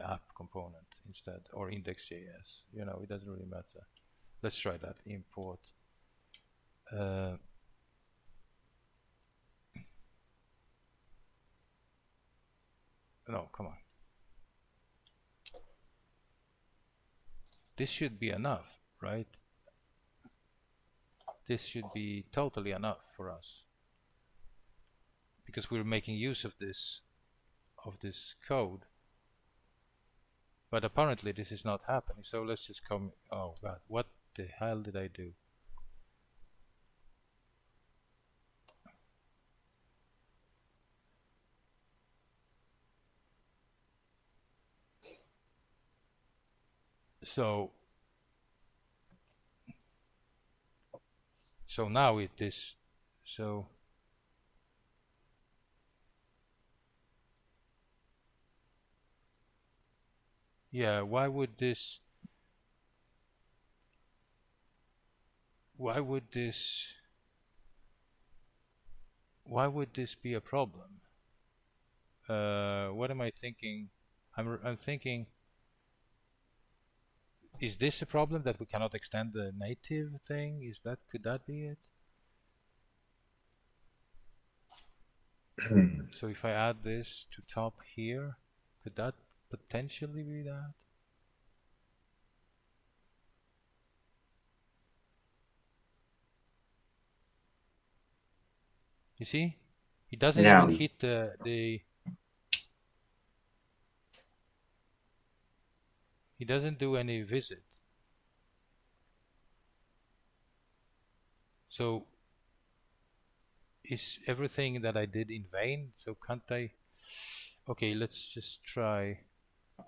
app component instead, or index.js. It doesn't really matter. Let's try that. Import. No, come on. This should be enough, right? This should be totally enough for us, because we're making use of this of this code. But apparently this is not happening. So let's just come. Oh God, what the hell did I do? So now it is. So yeah, why would this be a problem? What am I thinking? I'm thinking, is this a problem that we cannot extend the native thing? Could that be it? So if I add this to top here, could that potentially be that? You see, he doesn't even hit the. He doesn't do any visit. So is everything that I did in vain? So can't I? Okay, let's just try.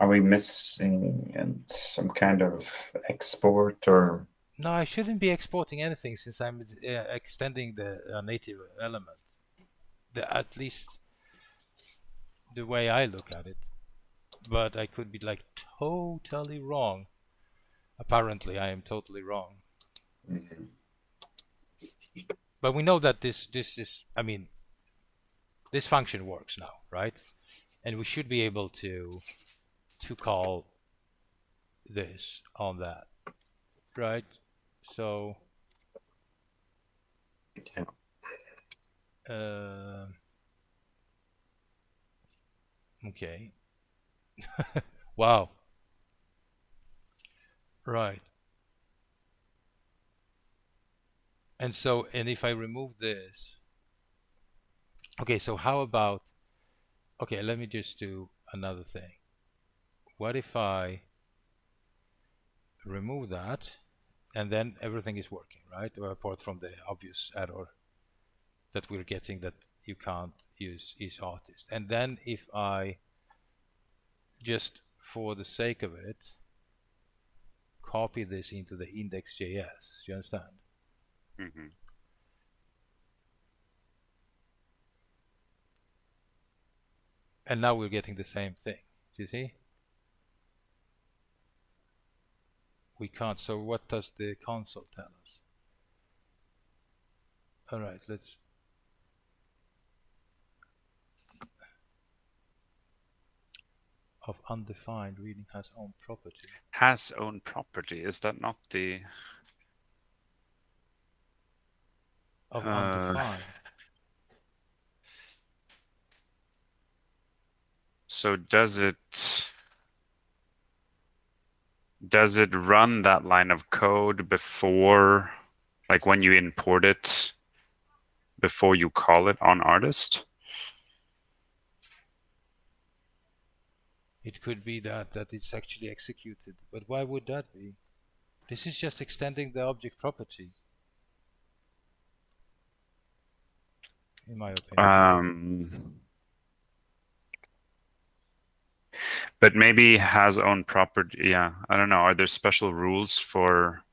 Are we missing some kind of export or? No, I shouldn't be exporting anything since I'm extending the native element. At least the way I look at it. But I could be like totally wrong. Apparently, I am totally wrong. Mm-hmm. But we know that this is, I mean, this function works now, right? And we should be able to call this on that, right? So okay. Wow. Right. And so, and if I remove this, okay, so how about, okay, let me just do another thing. What if I remove that and then everything is working, right? Apart from the obvious error that we're getting that you can't use isArtist. And then if I just for the sake of it copy this into the index.js, do you understand? Mm-hmm. And now we're getting the same thing. Do you see? We can't. So what does the console tell us? All right, let's. Of undefined reading has own property. Has own property. Is that not the? Of undefined. So does it run that line of code before, like when you import it, before you call it on artist? It could be that it's actually executed, but why would that be? This is just extending the object property, in my opinion. But maybe has own property. Yeah, I don't know. Are there special rules for?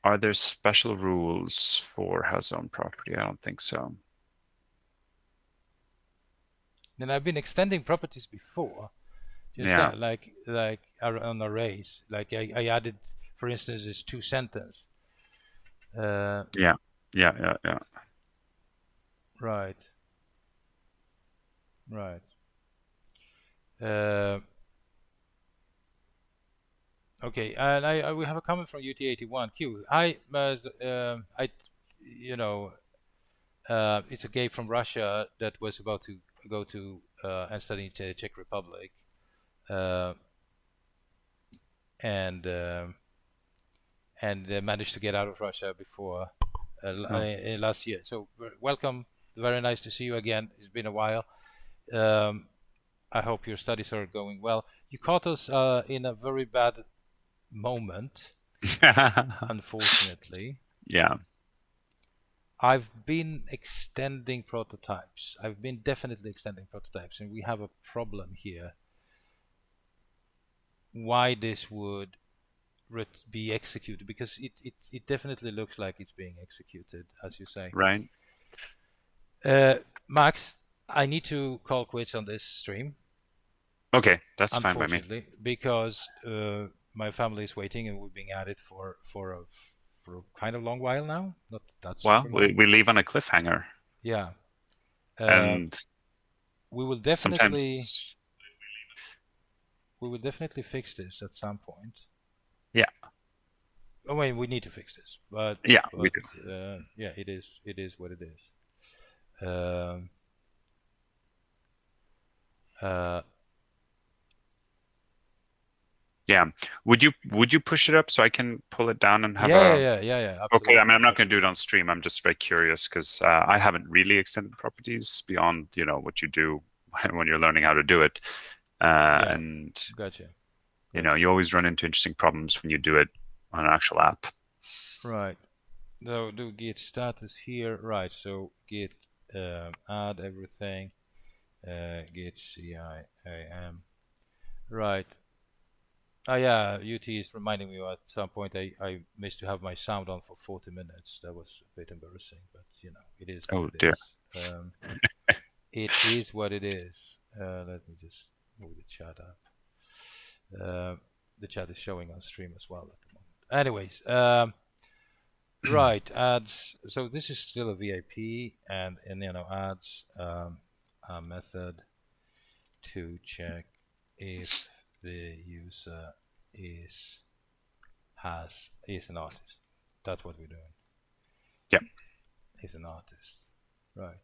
Are there special rules for has own property? I don't think so. Then I've been extending properties before. Just Yeah. that, like on arrays. Like I added, for instance, this two sentence. Yeah. Right. Right. Okay, and we have a comment from UT81Q. It's a guy from Russia that was about to go to and study in the Czech Republic, and managed to get out of Russia before Oh. last year. So welcome, very nice to see you again. It's been a while. Um, I hope your studies are going well. You caught us in a very bad moment, unfortunately. Yeah, I've been extending prototypes. I've been definitely extending prototypes, and we have a problem here. Why this would be executed? Because it definitely looks like it's being executed, as you say. right. Max, I need to call quits on this stream, Okay, that's fine by me. unfortunately, because my family is waiting, and we're being at it for a kind of long while now. Not that Well, super we, long. we leave on a cliffhanger, Yeah. Uh, and we will definitely sometimes, fix this at some point. yeah, I mean, we need to fix this, but yeah, we do. yeah, it is what it is. Um, uh, Yeah. Would you push it up so I can pull it down and have a yeah, Okay, I absolutely, mean, I'm not going to do it absolutely. on stream. I'm just very curious because I haven't really extended properties beyond, what you do when you're learning how to do it. Yeah, And, gotcha, you always run into interesting problems when you do it on an actual app. right. So do git status here, right? So git add everything, git CIAM, right? Oh yeah, UT is reminding me at some point I missed to have my sound on for 40 minutes. That was a bit embarrassing, but it is what Oh it dear. is. It is what it is. Let me just move the chat up. The chat is showing on stream as well at the moment. Anyways, right, ads. So this is still a VIP, and adds a method to check if the user is an artist. That's what we're doing. Yeah. Is an artist, right?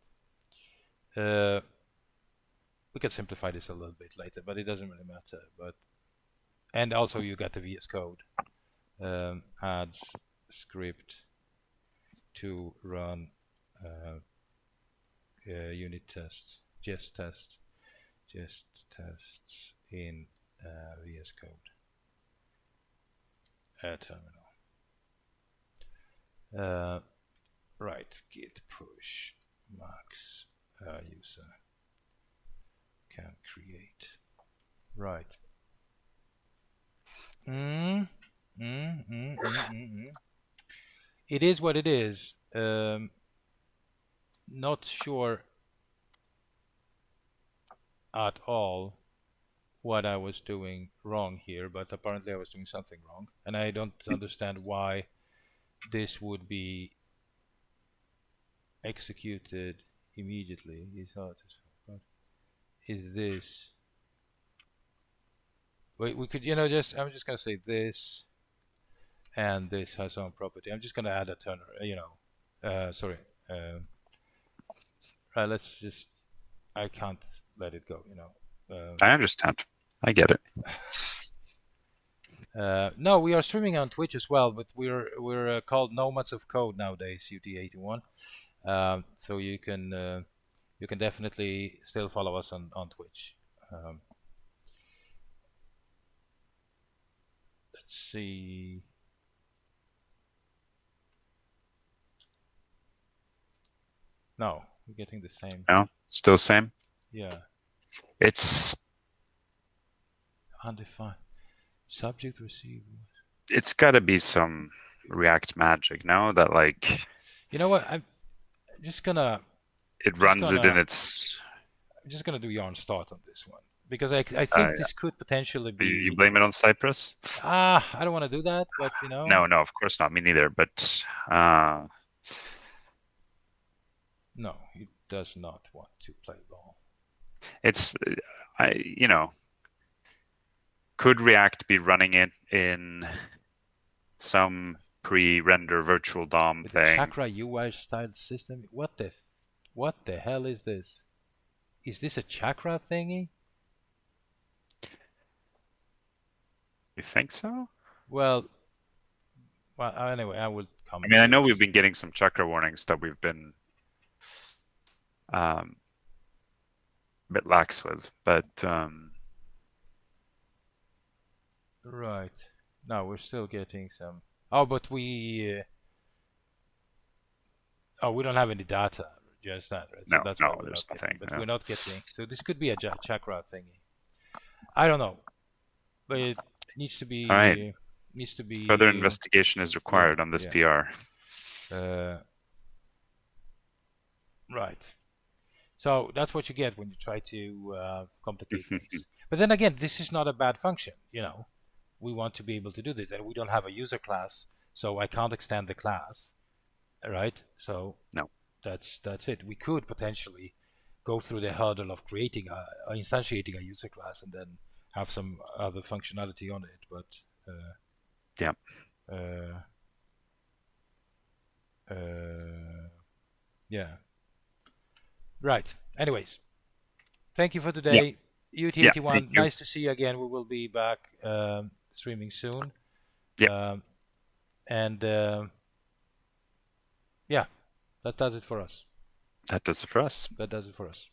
We can simplify this a little bit later, but it doesn't really matter. And also you got the VS Code adds script to run unit tests, jest tests in VS Code terminal. Right, git push max user can create. Right. It is what it is. Not sure at all what I was doing wrong here, but apparently I was doing something wrong, and I don't understand why this would be executed immediately. Is this? We could, I'm just gonna say this, and this has some property. I'm just gonna add a turner. Sorry. Let's just. I can't let it go. I understand. I get it. No, we are streaming on Twitch as well, but we're called Nomads of Code nowadays, UT81. So you can definitely still follow us on Twitch. Let's see. No, we're getting the same. No, still same. Yeah. It's Undefined subject received. it's got to be some React magic, no? That You know what? I'm just gonna it runs it in its. I'm just gonna do yarn start on this one because I Yeah. think this could potentially You be. blame it on Cypress? I don't want to do that, but No, of course not. Me neither. But no, he does not want to play ball. it's, could React be running it in some pre-render virtual DOM With thing? the Chakra UI style system, what the hell is this? Is this a Chakra thingy? You think so? Well, Well, anyway, I will I comment mean, I on know we've this. been getting some checker warnings that we've been a bit lax with, but Right. No, we're still getting some. Oh, but we don't have any data. Just that, right? So no, that's why no, we're there's not getting. nothing. But No. we're not getting. So this could be a chakra thingy. I don't know, but it needs to All right. be needs to Further be. investigation is Yeah, required on this yeah. PR. Uh, right. So that's what you get when you try to complicate things. But then again, this is not a bad function. We want to be able to do this, and we don't have a user class, so I can't extend the class, right? So No. that's it. We could potentially go through the hurdle of creating instantiating a user class and then have some other functionality on it, but Yeah. uh, uh, yeah, right. Anyways, thank you for Yeah. today, Yeah. Thank UT81. you. Nice to see you again. We will be back streaming soon, Yeah. um, and yeah, that does it for us. That does it for us. That does it for us.